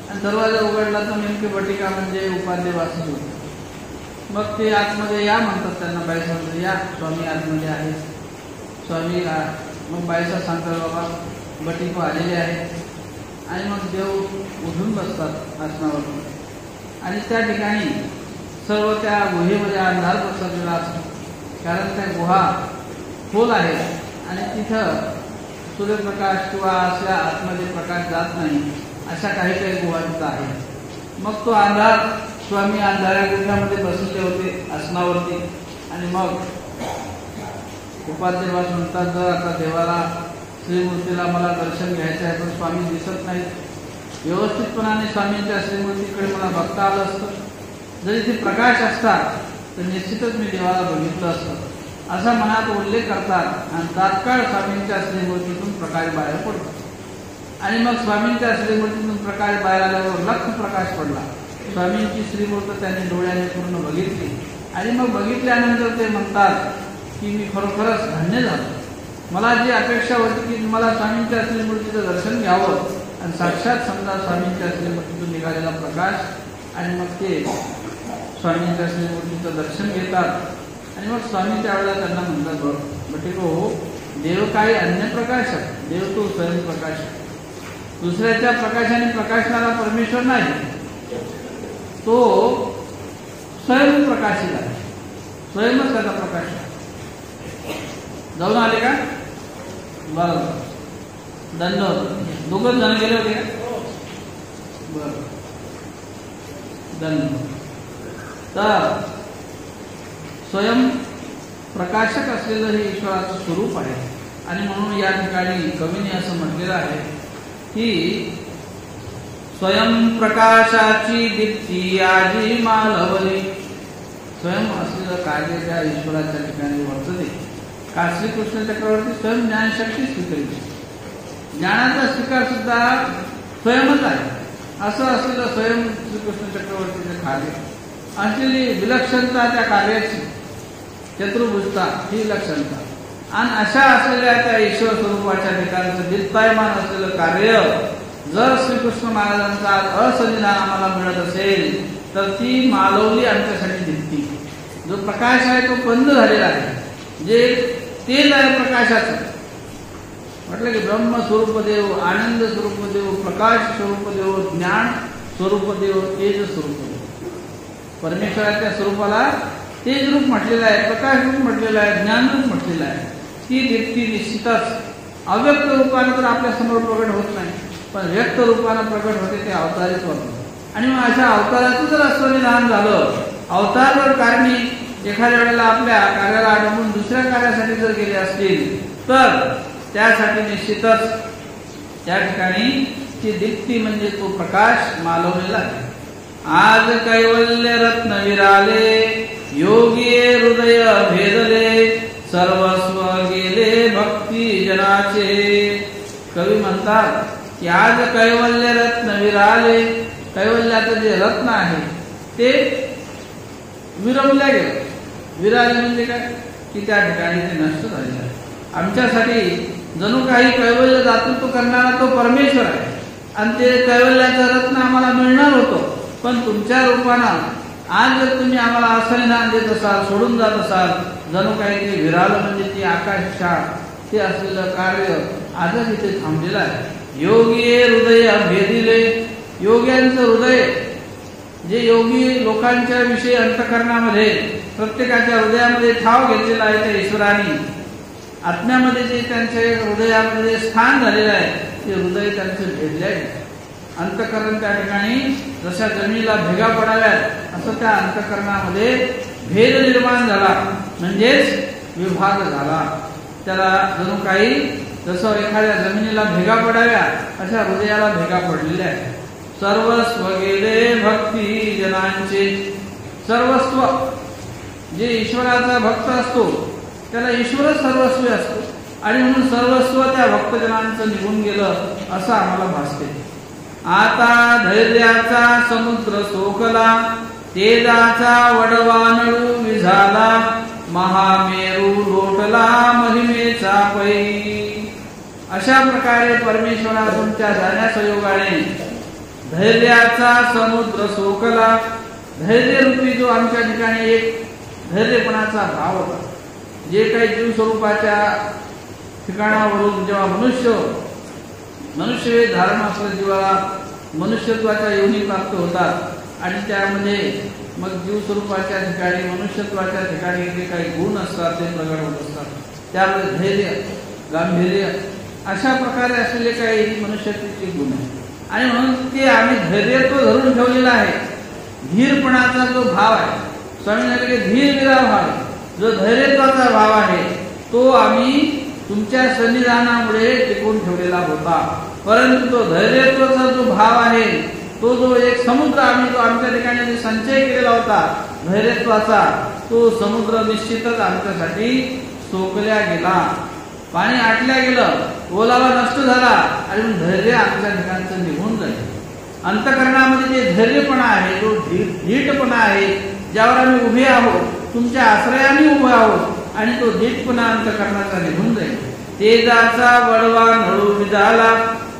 आणि दरवाजा उघडला तर नेमके बटिका म्हणजे उपाध्यवासच होते. मग ते आतमध्ये या म्हणतात त्यांना, बाईसा म्हणतात या स्वामी आतमध्ये आहे. स्वामी मग बाईसा सांगतात बाबा बटिका आलेले आहेत. आणि मग देव उठून बसतात आसनावरून. आणि त्या ठिकाणी सर्व त्या गुहेमध्ये अंधार पसरलेला असतो, कारण त्या गुहा खोल आहे आणि तिथं सूर्यप्रकाश किंवा असल्या आतमध्ये प्रकाश जात नाही, अशा काही काही गुहा तिथं आहे. मग तो अंधार, स्वामी अंधाऱ्या गुहामध्ये बसलेले होते आसनावरती. आणि मग उपाध्यवास म्हणतात जर आता देवाला श्रीमूर्तीला मला दर्शन घ्यायचं आहे, पण स्वामी दिसत नाहीत. व्यवस्थितपणाने स्वामींच्या श्रीमूर्तीकडे मला बघता आलं असतं. जरी ते प्रकाश असतात तर निश्चितच मी देवाला बघितलं असतं, असा मनात उल्लेख करतात. आणि तात्काळ स्वामींच्या श्रीमूर्तीतून प्रकाश बाहेर पडतो. आणि मग स्वामींच्या श्रीमूर्तीतून प्रकाश बाहेर आल्यावर लख प्रकाश पडला. स्वामींची श्रीमूर्ती त्यांनी डोळ्याने पूर्ण बघितली. आणि मग बघितल्यानंतर ते म्हणतात की मी खरोखरच धन्य झालो. मला जी अपेक्षा होती की मला स्वामींच्या श्रीमूर्तीचं दर्शन घ्यावं आणि साक्षात समजा स्वामींच्या श्रीमूर्तीतून निघालेला प्रकाश. आणि मग ते स्वामींच्या श्रीमूर्तीचं दर्शन घेतात आणि मग स्वामी त्यावेळेला त्यांना म्हणतात, बटे हो, देव काही अन्य प्रकाश आहे, देव तो स्वयंप्रकाश आहे. दुसऱ्याच्या प्रकाशाने प्रकाशणारा परमेश्वर नाही, तो स्वयंप्रकाशित आहे, स्वयंच त्याचा प्रकाश आहे. जाऊन आले का? बरोबर, दंड होत. दोघच जण गेले होते का? बरोबर, दंड. तर स्वयं प्रकाशक असलेलं हे ईश्वराचं स्वरूप आहे. आणि म्हणून या ठिकाणी कवीने असं म्हटलेलं आहे की स्वयंप्रकाशाची दीप्ती आजी मालवली. स्वयं असलेलं कार्य त्या ईश्वराच्या ठिकाणी वर्तते. का श्रीकृष्ण चक्रवर्ती स्वयं ज्ञानशक्ती स्वीकारली. ज्ञानाचा स्वीकार सुद्धा स्वयंच आहे. असं असलेलं स्वयं श्रीकृष्ण चक्रवर्तीचे कार्य, असलेली विलक्षणता त्या कार्याची, चतुर्भुजता ही विलक्षणता, आणि अशा असलेल्या त्या ईश्वर स्वरूपाच्या ठिकाणचं दीप्तायमान असलेलं कार्य जर श्रीकृष्ण महाराजांचा असंनिधान आम्हाला मिळत असेल तर ती मालवली आमच्यासाठी दीप्ती. जो प्रकाश आहे तो बंद झालेला आहे, जे तेज आहे प्रकाशाचं. म्हटलं की ब्रह्म स्वरूप देव, आनंद स्वरूप देव, प्रकाश स्वरूप देव, ज्ञान स्वरूप देव, तेज स्वरूप देव. परमेश्वराच्या स्वरूपाला तेज रूप म्हटलेलं आहे, प्रकाश रूप म्हटलेलं आहे, ज्ञान रूप म्हटलेलं आहे. ती दीप्ती निश्चितच अव्यक्त रूपानं तर आपल्या समोर प्रगट होत नाही, पण व्यक्त रूपानं प्रगट होते, ते अवतारित होतं. आणि मग अशा अवताराचं जर अस्वनिधान झालं, अवतार कारणी एखाद्या वेळेला आपल्या कार्याला आडवून दुसऱ्या कार्यासाठी जर गेले असतील तर त्यासाठी निश्चितच त्या ठिकाणी ती दीप्ती म्हणजे तो प्रकाश मालवलेला आहे. आज कैवल्य रत्न विराले, योगी हृदय भेदले, सर्वस्व गेले भक्ती जनाचे. कवी म्हणतात की आज कैवल्य रत्न विराले, कैवल्याचं जे रत्न आहे ते विरमल्या गेलं. विराले म्हणजे काय की त्या ठिकाणी ते नष्ट झालेलं आहे. आमच्यासाठी जणू काही कैवल्य दातृत्व करणारा तो परमेश्वर आहे, आणि ते कैवल्याचं रत्न आम्हाला मिळणार होतं. पण तुमच्या रूपानं आज जर तुम्ही आम्हाला असंविधान देत असाल, सोडून जात असाल, जणू काही ते विरालं म्हणजे ती आकाशच्या ते असलेलं कार्य आजच इथे थांबलेलं आहे. योगी हृदय भेदिले, योग्यांचं हृदय, जे योगी लोकांच्या विषयी अंतःकरणामध्ये प्रत्येकाच्या हृदयामध्ये ठाव घेतलेला आहे त्या ईश्वराने, आत्म्यामध्ये जे त्यांच्या हृदयामध्ये स्थान झालेलं आहे ते हृदय त्यांचं भेदले आहे. अंतःकरण त्या ठिकाणी जशा जमिनीला भेगा पडाव्यात असं त्या अंतःकरणामध्ये भेद निर्माण झाला, म्हणजेच विभाग झाला. त्याला जणू काही जसं एखाद्या जमिनीला भेगा पडाव्या अशा हृदयाला भेगा पडलेल्या आहेत. सर्वस्व गेले भक्ती जनांचे. सर्वस्व जे ईश्वराचा भक्त असतो त्याला ईश्वर सर्वस्वी असतो, आणि म्हणून सर्वस्व त्या भक्तजनांचं निघून गेलं असं आम्हाला भासते. आता धैर्याचा समुद्र सोकला, तेजाचा वडवानळू विझाला, महामेरू लोटला महिमेचा पै. अशा प्रकारे परमेश्वरा तुमच्या जाण्यासयोगाने धैर्याचा समुद्र सोकला. धैर्यरूपी जो आमच्या ठिकाणी एक धैर्यपणाचा भाव होता, जे काही जीव स्वरूपाच्या ठिकाणावरून जेव्हा मनुष्य धारण असलेल्या जीवाला मनुष्यत्वाच्या योनी प्राप्त होतात, आणि त्यामध्ये मग जीव स्वरूपाच्या ठिकाणी मनुष्यत्वाच्या ठिकाणी जे काही गुण असतात ते प्रगट होत असतात. त्यामध्ये धैर्य, गांभीर्य अशा प्रकारे असलेले काही मनुष्याचे गुण आहेत. आणि म्हणून ते आम्ही धैर्यत्व धरून ठेवलेला आहे. धीरपणाचा जो भाव आहे, स्वामी म्हणाले धीर विरा भाव, जो धैर्यत्वाचा भाव आहे तो आम्ही तुमच्या सन्निधानामुळे टिकवून ठेवलेला होता. परंतु तो धैर्यत्वाचा जो भाव आहे, तो जो एक समुद्र आम्ही जो आमच्या ठिकाणी जो संचय केलेला होता धैर्यत्वाचा, तो समुद्र निश्चितच आमच्यासाठी सोकल्या गेला, पाणी आटल्या गेलं, ओलावा नष्ट झाला, आणि धैर्य आमच्या ठिकाणचं निघून जाईल. अंतःकरणामध्ये जे धैर्यपणा आहे, जो धीटपणा आहे, ज्यावर आम्ही उभे आहोत, तुमच्या आश्रयाने उभे आहोत, आणि तो धीटपणा अंतःकरणाचा निघून जाईल. तेजाचा वडवा नळू विझाला,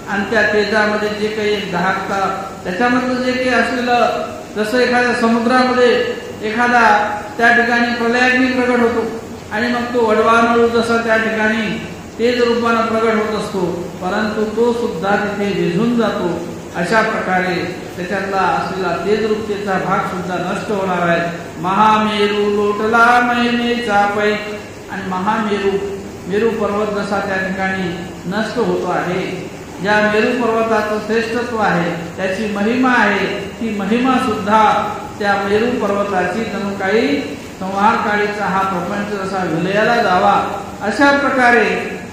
आणि त्या तेजामध्ये जे काही दहाकता त्याच्यामधलं जे काही असलेलं जसं एखाद्या समुद्रामध्ये एखादा त्या ठिकाणी प्रलयाग्नी प्रगट होतो आणि मग तो वडवानळू जसा त्या ठिकाणी तेज रूपानं प्रगट होत असतो, परंतु तो सुद्धा तिथे विझून जातो. अशा प्रकारे त्याच्यातला असलेला तेजरूपतेचा भाग सुद्धा नष्ट होणार आहे. महामेरू लोटला महिमेचा पै, आणि महामेरू मेरू पर्वत जसा त्या ठिकाणी नष्ट होतो आहे, ज्या मेरू पर्वताचं श्रेष्ठत्व आहे, त्याची महिमा आहे, ती महिमा सुद्धा त्या मेरू पर्वताची जणू काही संहारकाळीचा हा प्रपंच जसा विलयाला जावा, अशा प्रकारे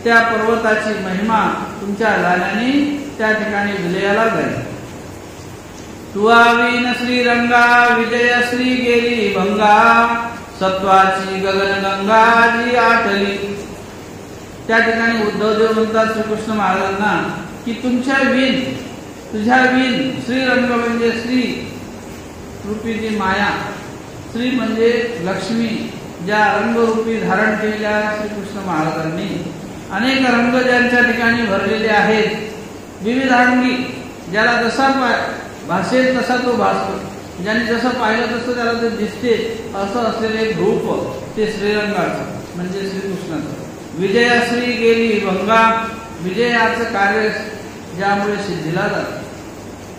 त्या पर्वताची महिमा तुमच्या जाण्याने त्या ठिकाणी विलयाला जाईल. तुआवीन श्रीरंगा विजय श्री गेली भंगा, सत्वाची गगनगंगा जी आटली. त्या ठिकाणी उद्धवदेव म्हणतात श्रीकृष्ण महाराजांना की तुमच्या विण, तुझ्या विण, श्रीरंग म्हणजे श्री रूपी जी माया, श्री म्हणजे लक्ष्मी, ज्या रंगरूपी धारण केलेल्या श्रीकृष्ण महाराजांनी अनेक रंग ज्यांच्या ठिकाणी भरलेले आहेत, विविधांगी, ज्याला जसा भासेल तसा तो भासतो, ज्याने जसं पाहिलं तसं त्याला ते दिसते, असं असलेले एक रूप ते श्रीरंगाचं म्हणजे श्रीकृष्णाचं. विजयाश्री गेली भंगा, विजयाचं कार्य ज्यामुळे सिद्धीला जाते,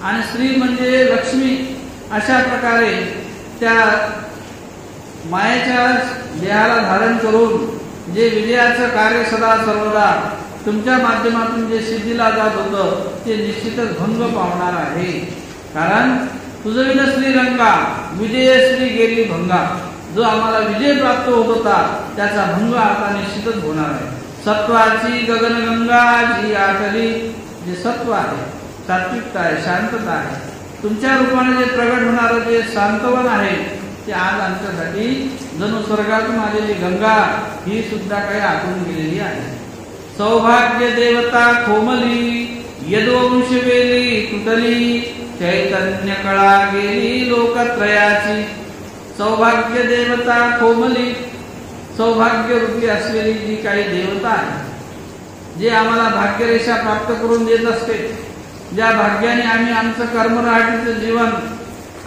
आणि श्री म्हणजे लक्ष्मी. अशा प्रकारे त्या मायेच्या देहाला धारण करून जे विजयाचं कार्य सदा सर्वदा तुमच्या माध्यमातून जे सिद्धीला जात होतं ते निश्चितच भंग पावणार आहे. कारण तुझं विन श्रीरंगा विजयश्री गेली भंगा, जो आम्हाला विजय प्राप्त होत होता त्याचा भंग आता निश्चितच होणार आहे. सत्वाची गगनगंगा जी आटली, जे सत्व आहे, सात्विकता आहे, शांतता आहे, तुमच्या रूपाने जे प्रगट होणारं जे शांतवन आहे, ते आज आमच्यासाठी जणू स्वर्गातून आलेली गंगा ही सुद्धा काही आटून गेलेली आहे. सौभाग्य देवता खोमली, यदवंश वेली तुटली, चैतन्य कळा गेली लोकत्रयाची. सौभाग्य देवता खोमली, सौभाग्य रूपी असलेली जी काही देवता आहे, जे आम्हाला भाग्यरेषा प्राप्त करून देत असते, ज्या भाग्याने आम्ही आमचं कर्मराहाटीचं जीवन,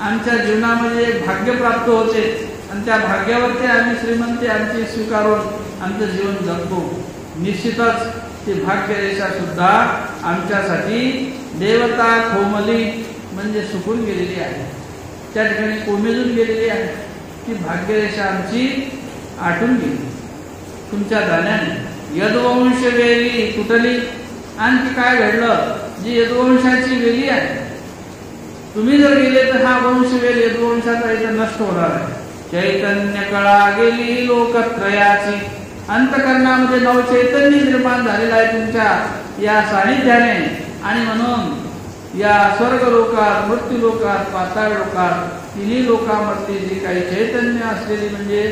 आमच्या जीवनामध्ये एक भाग्य प्राप्त होते आणि त्या भाग्यावरती आम्ही श्रीमंती आमची स्वीकारून आमचं जीवन जगतो. निश्चितच ती भाग्यरेषा सुद्धा आमच्यासाठी देवता खोमली म्हणजे सुकून गेलेली आहे, त्या ठिकाणी कोमेजून गेलेली आहे. ती भाग्यरेषा आमची आटून गेली तुमच्या जाण्याने. यदवंश वेली तुटली, आणखी काय घडलं, जी यदुवंशाची वेली आहे, तुम्ही जर गेले तर हा वंश वेल यदुवंशाचा इथं नष्ट होणार आहे. चैतन्य कळा गेली लोकत्रयाची, अंतकरणामध्ये नव चैतन्य निर्माण झालेला आहे तुमच्या या सानिध्याने, आणि म्हणून या स्वर्ग लोकात, मृत्यू लोकात, पाताळ लोकात, तिन्ही लोकांवरती जी काही चैतन्य असलेली म्हणजे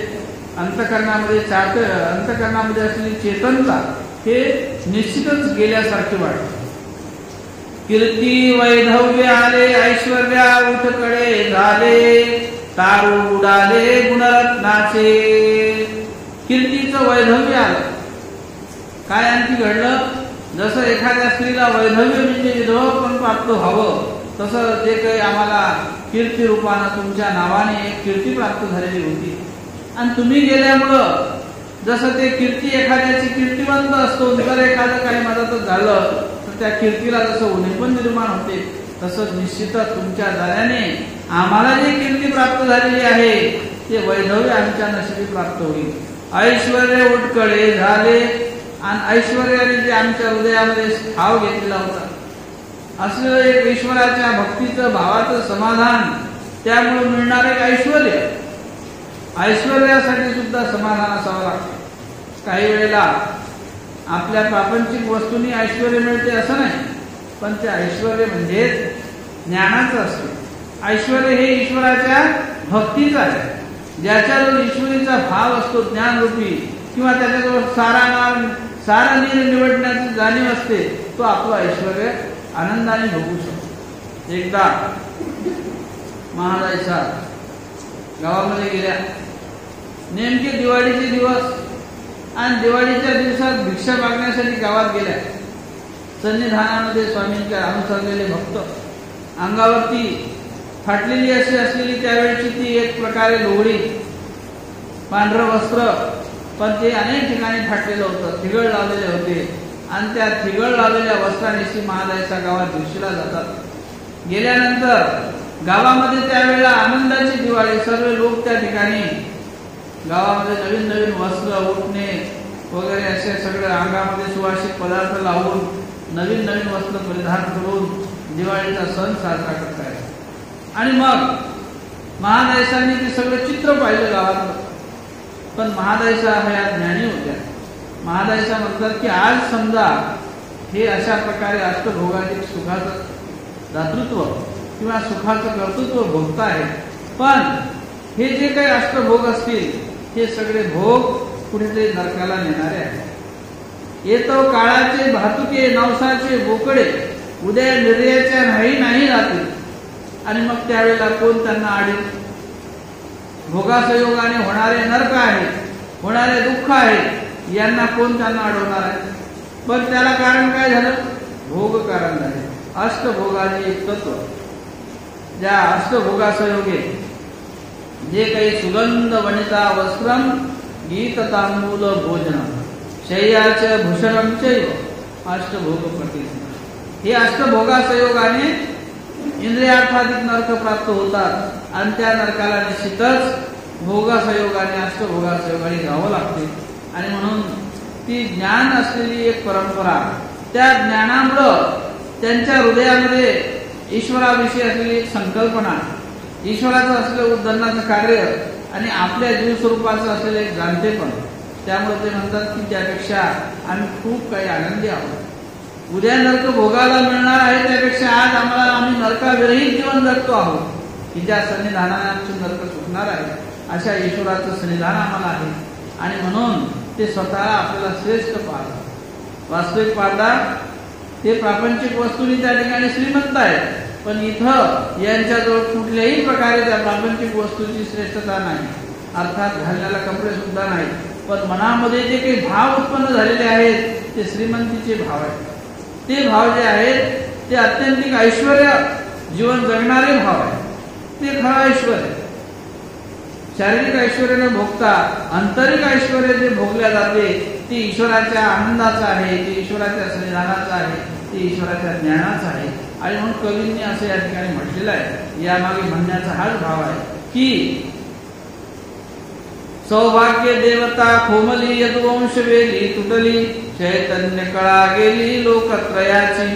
अंतकरणामध्ये असलेली चेतनता हे निश्चितच गेल्यासारखे वाटते. कीर्ती वैधव्य आले, ऐश्वर्या उठकडे झाले, तारू उडाले गुणरत्नाचे. कीर्तीचं वैधव्य आलं. काय आणखी घडलं, जसं एखाद्या स्त्रीला वैधव्य म्हणजे विधवा पण प्राप्त व्हावं, तसं जे काही आम्हाला कीर्ती रूपानं तुमच्या नावाने एक कीर्ती प्राप्त झालेली होती, आणि तुम्ही गेल्यामुळं जसं ते कीर्ती एखाद्याची कीर्तिवंत असतो, जर एखादं काही मदतच झालं तर त्या कीर्तीला जसं उणे पण निर्माण होते, तसंच निश्चितच तुमच्या जाण्याने आम्हाला जी कीर्ती प्राप्त झालेली आहे ते वैधव्य आमच्या नशिबी प्राप्त होईल. ऐश्वर्य उठकडे झाले, आणि ऐश्वर्याने जे आमच्या हृदयामध्ये ठाव घेतलेला होता असलेलं एक ईश्वराच्या भक्तीचं भावाचं समाधान, त्यामुळे मिळणार एक ऐश्वर्य. ऐश्वर्यासाठी सुद्धा समाधान असावं लागतं. काही वेळेला आपल्या प्रापंचिक वस्तूंनी ऐश्वर्य मिळते असं नाही, पण ते ऐश्वर्य म्हणजे ज्ञानाचं असतं. ऐश्वर्य हे ईश्वराच्या भक्तीचं आहे. ज्याच्याजवळ ईश्वरीचा भाव असतो, ज्ञानरूपी, किंवा त्याच्याजवळ सारा निवडण्याची जाणीव असते, तो आपलं ऐश्वर्य आनंदाने भोगू शकतो. एकदा महाराजा गावामध्ये गेल्या, नेमके दिवाळीचे दिवस, आणि दिवाळीच्या दिवसात भिक्षा मागण्यासाठी गावात गेल्या. सन्निधानामध्ये स्वामींच्या अनुसरलेले भक्त अंगावरती फाटलेली अशी असलेली त्यावेळची ती एक प्रकारे लोगडी, पांढरं वस्त्र, पण ते अनेक ठिकाणी फाटलेलं होतं, थिगळ लावलेले होते. आणि त्या थिगळ लावलेल्या वस्त्रानेशी महादायचा गावात दिवशीला जातात. गेल्यानंतर गावामध्ये त्यावेळेला आनंदाची दिवाळी, सर्व लोक त्या ठिकाणी गावामध्ये नवीन नवीन वस्त्र, उठणे वगैरे असे सगळे अंगामध्ये सुवासिक पदार्थ लावून नवीन नवीन वस्त्र परिधान करून दिवाळीचा सण साजरा करतायत. आणि मग महादायसांनी ते सगळं चित्र पाहिलं गावातलं. पण महादायसा ह्या ज्ञानी होत्या. महादायसा म्हणतात की आज समजा हे अशा प्रकारे अष्टभोगाधिक सुखाचं दातृत्व किंवा सुखाचं कर्तृत्व भोगता आहे, पण हे जे काही अष्टभोग असतील हे सगळे भोग कुठेतरी नरकाला नेणारे आहेत. येतो काळाचे भातुके नवसाचे बोकडे, उद्या निर्याच्या नाही राहतील. आणि मग त्यावेळेला कोण त्यांना आडेल? भोगासयोगाने होणारे नरक आहे, होणारे दुःख आहे, यांना कोण त्यांना अडवणार आहे? पण त्याला कारण काय झालं? भोग कारण झाले. अष्टभोगाचे एक तत्व, ज्या अष्टभोगासयोगे जे काही सुगंध वनिता वस्त्रम गीत तांबूल भोजनम शय्याच भूषणम चैव अष्टभोग प्रतिष्ठा. हे अष्टभोगासयोगाने इंद्रियार्थाधिक नरक प्राप्त होतात आणि त्या नरकाला निश्चितच भोगासयोगाने अष्टभोगासयोगाने जावं लागते. आणि म्हणून ती ज्ञान असलेली एक परंपरा, त्या ज्ञानामुळं त्यांच्या हृदयामध्ये ईश्वराविषयी असलेली एक संकल्पना, ईश्वराचं असलेलं उद्धरणाचं कार्य आणि आपल्या जीव स्वरूपाचं असलेलं एक जाणतेपण, त्यामुळे ते म्हणतात की त्यापेक्षा आम्ही खूप काही आनंदी आहोत. उद्या नरक भोगाला मिळणार आहे त्यापेक्षा आज आम्ही नरकाविरहित जीवन जगतो आहोत, की ज्या सन्निधानाने आमचं नरक सुटणार आहे अशा ईश्वराचं सन्निधान आम्हाला आहे. आणि म्हणून ते स्वतःला आपल्याला श्रेष्ठ पाहतात. वास्तविक पाहतात ते प्रापंचिक वस्तूंनी त्या ठिकाणी श्रीमंत आहेत, पण इथं यांच्याजवळ कुठल्याही प्रकारे त्या प्रापंचिक वस्तूची श्रेष्ठता नाही. अर्थात घालण्याला कपडे सुद्धा नाही, पण मनामध्ये जे काही भाव उत्पन्न झालेले आहेत ते श्रीमंतीचे भाव आहेत. ते भाव जे आहेत ते अत्यंतिक ऐश्वर्य जीवन जगणारे भाव आहेत. ते खरं ऐश्वर्य. शारीरिक ऐश्वर्य न भोगता आंतरिक ऐश्वर्य जे भोगल्या जाते ते ईश्वराच्या आनंदाचं आहे, ते ईश्वराच्या सन्निधानाचं आहे, ते ईश्वराच्या ज्ञानाचं आहे. आणि म्हणून कवींनी असं या ठिकाणी म्हटलेलं आहे, यामागे म्हणण्याचा हाच भाव आहे की सौभाग्य देवता खोमली यदुवंश वेली तुटली, चैतन्य कळा गेली लोकत्रयाची,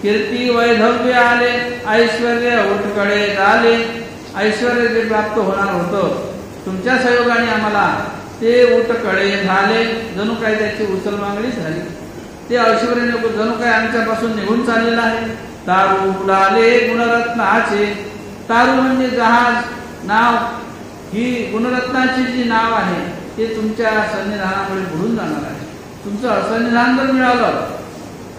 कीर्ती वैधव्य आले ऐश्वर्य उठकडे झाले. ऐश्वर्य जे प्राप्त होणार होतं तुमच्या सहयोगाने आम्हाला ते उठकडे झाले, जणू काही त्याची उचलमागणी झाली. ते ऐश्वर्य जणू काही आमच्यापासून निघून चाललेलं आहे. तारू उडाले गुणरत्नाचे, तारू म्हणजे जहाज, नाव, ही गुणरत्नाची जी नाव आहे ते तुमच्या सन्निधानामुळे बुडून जाणार आहे. तुमचं सन्निधान जर मिळालं,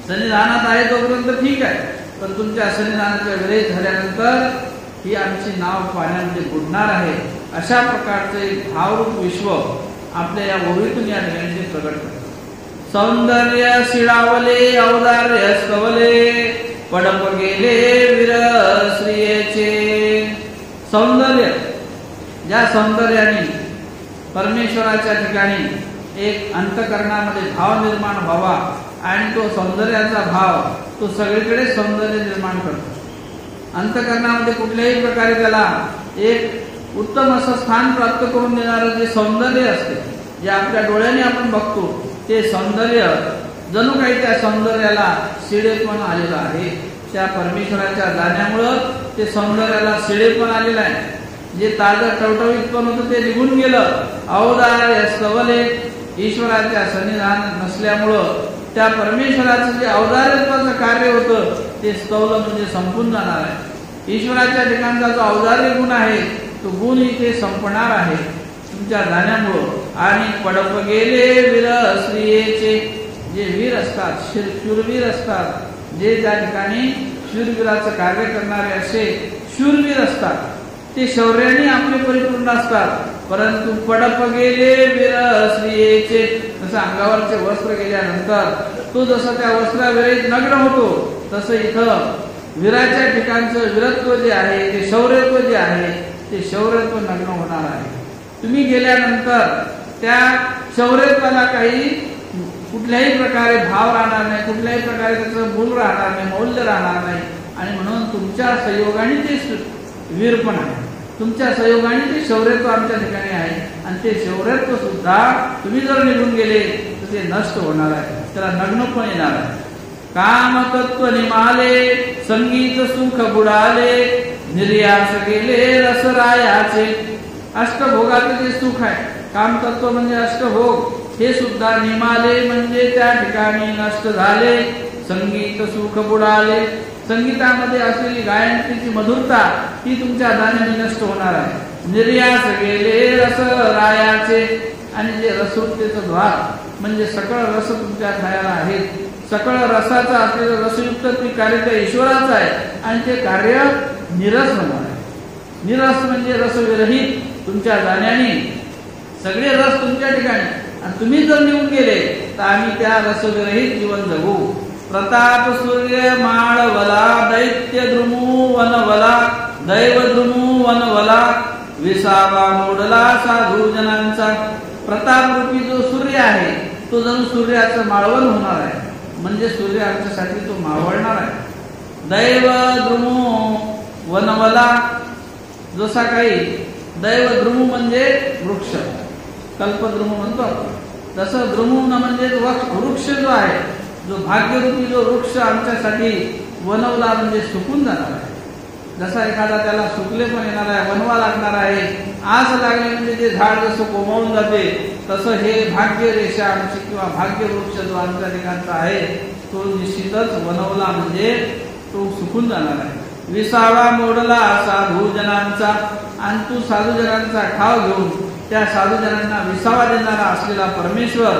सन्निधानात आहे तोपर्यंत ठीक आहे, पण तुमच्या सन्निधानाच्या विरहित झाल्यानंतर ही आमची नाव पाण्यामध्ये बुडणार आहे. अशा प्रकारचे एक भावरूप विश्व आपल्या या ओळीतून या ठिकाणी प्रगट करतात. सौंदर्य शिळावले औदार्य स्तवले, पडप गेले वीर श्रियेचे. सौंदर्य, ज्या सौंदर्याने परमेश्वराच्या ठिकाणी एक अंतःकरणामध्ये भाव निर्माण व्हावा आणि तो सौंदर्याचा भाव तो सगळीकडे सौंदर्य निर्माण करतो. अंतःकरणामध्ये कुठल्याही प्रकारे त्याला एक उत्तम असं स्थान प्राप्त करून देणारं जे सौंदर्य असते, जे आपल्या डोळ्याने आपण बघतो, ते सौंदर्य जणू काही त्या सौंदर्याला शिळेपण आलेलं आहे. त्या परमेश्वराच्या जाण्यामुळं ते सौंदर्याला शिळेपण आलेलं आहे. जे ताजं टवटवीतपण होतं ते निघून गेलं. औदार्य स्तवले, ईश्वराच्या सन्निधान नसल्यामुळं त्या परमेश्वराचं जे औदार्यत्वाचं कार्य होतं ते स्तवलं म्हणजे संपून जाणार आहे. ईश्वराच्या ठिकाणचा जो औदार्य गुण आहे तो गुण इथे संपणार आहे तुमच्या जाण्यामुळं. आणि पडप गेले वीर श्रियेचे, जे वीर असतात, शूरवीर असतात, जे त्या ठिकाणी शूरवीराचं कार्य करणारे असे शूरवीर असतात, ते शौर्याने आपले परिपूर्ण असतात. परंतु पडप गेले वीर श्रियेचे, जसं अंगावरचे वस्त्र गेल्यानंतर तो जसं त्या वस्त्राविरहित नग्न होतो, तसं इथं वीराच्या ठिकाणचं वीरत्व जे आहे, ते शौर्यत्व जे आहे, ते शौर्यत्व नग्न होणार आहे. तुम्ही गेल्यानंतर त्या शौर्यत्वाला काही कुठल्याही प्रकारे भाव राहणार नाही, कुठल्याही प्रकारे त्याचं मूल राहणार नाही, मौल्य राहणार नाही. आणि म्हणून तुमच्या संयोगाने ते वीरपण आहे, तुमच्या संयोगाने ते शौर्यत्व आमच्या ठिकाणी आहे. आणि ते शौर्यत्व सुद्धा तुम्ही जर निघून गेले तर ते नष्ट होणार आहे, त्याला नग्नपण येणार आहे. काम तत्व निमाले, संगीत सुख बुडाले, निर्यास गेले रसरायाचे. अष्टभोगाचे जे सुख आहे, काम तत्व म्हणजे अष्टभोग, हे सुद्धा निमाले म्हणजे त्या ठिकाणी नष्ट झाले. संगीत सुख बुडाले, संगीतामध्ये असलेली गायनाची मधुरता ही तुमच्या दानाने नष्ट होणार आहे. निर्यास गेले रसरायाचे, आणि जे रसवृत्तीचं द्वार म्हणजे सकळ रस तुमच्या खायला आहेत, सकळ रसाचा असलेलं रसयुक्त ते कार्य त्या ईश्वराचं आहे. आणि ते कार्य निरस होणार आहे. निरस म्हणजे रसविरहित. तुमच्या जाण्याने सगळे रस तुमच्या ठिकाणी, आणि तुम्ही जर निघून गेले तर आम्ही त्या रसविरहित जीवन जगू. प्रताप सूर्य माळवला, दैत्य द्रुमू वनवला, दैव द्रुमू वनवला, विसावा मोडला साधू जनांचा. प्रताप रूपी जो सूर्य आहे तो जणू सूर्याचं माळवण होणार आहे, म्हणजे सूर्य आमच्यासाठी तो मावळणार आहे. दैव द्रुमू वनवला, जसा काही दैव द्रुमू म्हणजे वृक्ष, कल्पद्रुमू म्हणतो आपण, तसं द्रुमू म्हणजे वृक्ष जो आहे, जो भाग्यरूपी जो वृक्ष आमच्यासाठी वनवला म्हणजे सुकून जाणार आहे. जसा एखादा त्याला सुकले पण येणार आहे, वनवा लागणार आहे, आस लागले म्हणजे ते झाड जसं कोमावून जाते, तसं हे भाग्य रेषा आमची किंवा भाग्य वृक्ष जो आमच्या ठिकाणचा आहे तो निश्चितच वनवला म्हणजे तो सुकून जाणार आहे. विसावा मोडला साधू जनांचा, आणि तू साधूजनांचा ठाव घेऊन त्या साधूजनांना विसावा देणारा असलेला परमेश्वर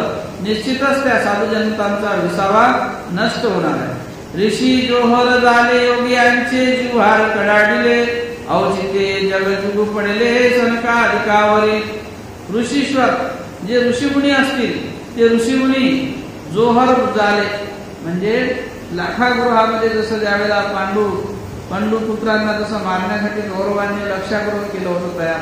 निश्चितच त्या साधूजनतांचा विसावा नष्ट होणार आहे. ऋषी जोहर झाले योगियांचे जिव्हार कडाडिले, औचित्ये जगजुग पडले सनकाधिकावरी. ऋषीश्वर जे ऋषीमुनी असतील ते ऋषीमुनी जोहर झाले म्हणजे लाखागृहामध्ये जसं ज्यावेळेला पांडू पुत्रांना जसं मारण्यासाठी कौरवांनी लक्षागृह केलं होतं तयार,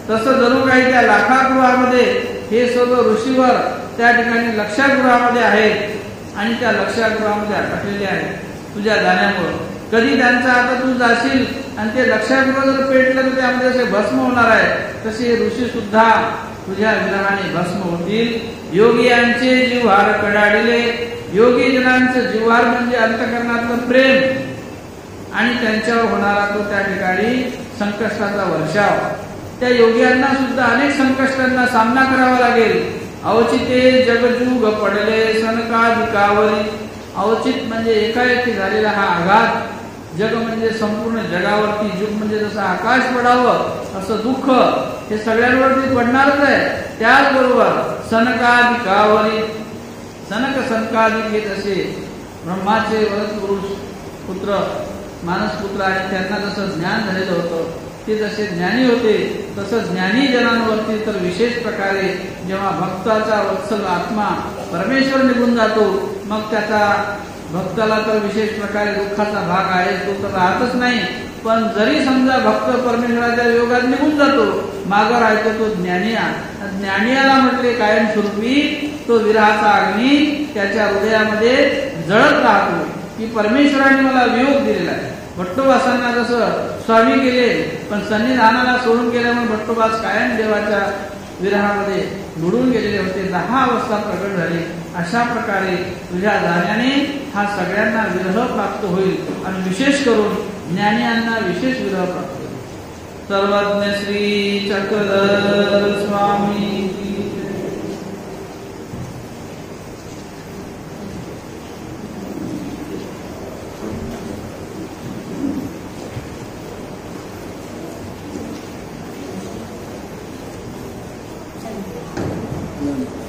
तसं जणू काही त्या लाखागृहामध्ये हे सर्व ऋषीवर त्या ठिकाणी लक्षागृहामध्ये आहेत आणि त्या लक्षागृहामध्ये अटकलेले आहेत तुझ्या जाण्यामुळे. कधी त्यांचा आता तू जाशील आणि ते लक्षागृह जर पेटलं तर त्यामध्ये असे भस्म होणार आहे, तसे ऋषी सुद्धा तुझ्या विधानाने भस्म होतील. योगियांचे जिव्हार कडाडिले, योगी जनांचं जिव्हार म्हणजे अंतःकरणातलं प्रेम आणि त्यांच्यावर होणारा तो त्या ठिकाणी संकष्टाचा वर्षाव. त्या योगियांना सुद्धा अनेक संकष्टांना सामना करावा लागेल. अवचिते जगजुग पडले सनकाधिकावरी. अवचित म्हणजे एकाएकी झालेला हा आघात. जग म्हणजे संपूर्ण जगावरती, जुग म्हणजे जसं आकाश पडावं असं दुःख हे सगळ्यांवरती पडणारच आहे. त्याचबरोबर सनकाधिकावरी, सनक सनकाधिक हे तसे ब्रह्माचे वरद पुरुष पुत्र मानसपुत्र आणि त्यांना जसं ज्ञान झालेलं होतं ते जसे ज्ञानी होते, तसं ज्ञानी जनांवरती तर विशेष प्रकारे जेव्हा भक्ताचा वत्सल आत्मा परमेश्वर निघून जातो मग त्याचा भक्ताला तर विशेष प्रकारे दुःखाचा भाग आहे, तो तर राहतच नाही. पण जरी समजा भक्त परमेश्वराच्या योगात निघून जातो, मागं राहतो तो ज्ञानिया. ज्ञानियाला म्हटले कायमस्वरूपी तो विरहाचा अग्नी त्याच्या हृदयामध्ये जळत राहतो की परमेश्वराने मला वियोग दिलेला आहे. भट्टोबासांना जसं स्वामी केले पण सन्निधानाला सोडून गेल्यामुळे भट्टोबास कायम देवाच्या विरहामध्ये बुडून गेलेले होते. 10 अवस्था प्रगट झाली. अशा प्रकारे तुझ्या जाण्याने हा सगळ्यांना विरह प्राप्त होईल आणि विशेष करून ज्ञानियांना विशेष विरह प्राप्त होईल. सर्वज्ञ श्री चक्रधर स्वामी. Amen.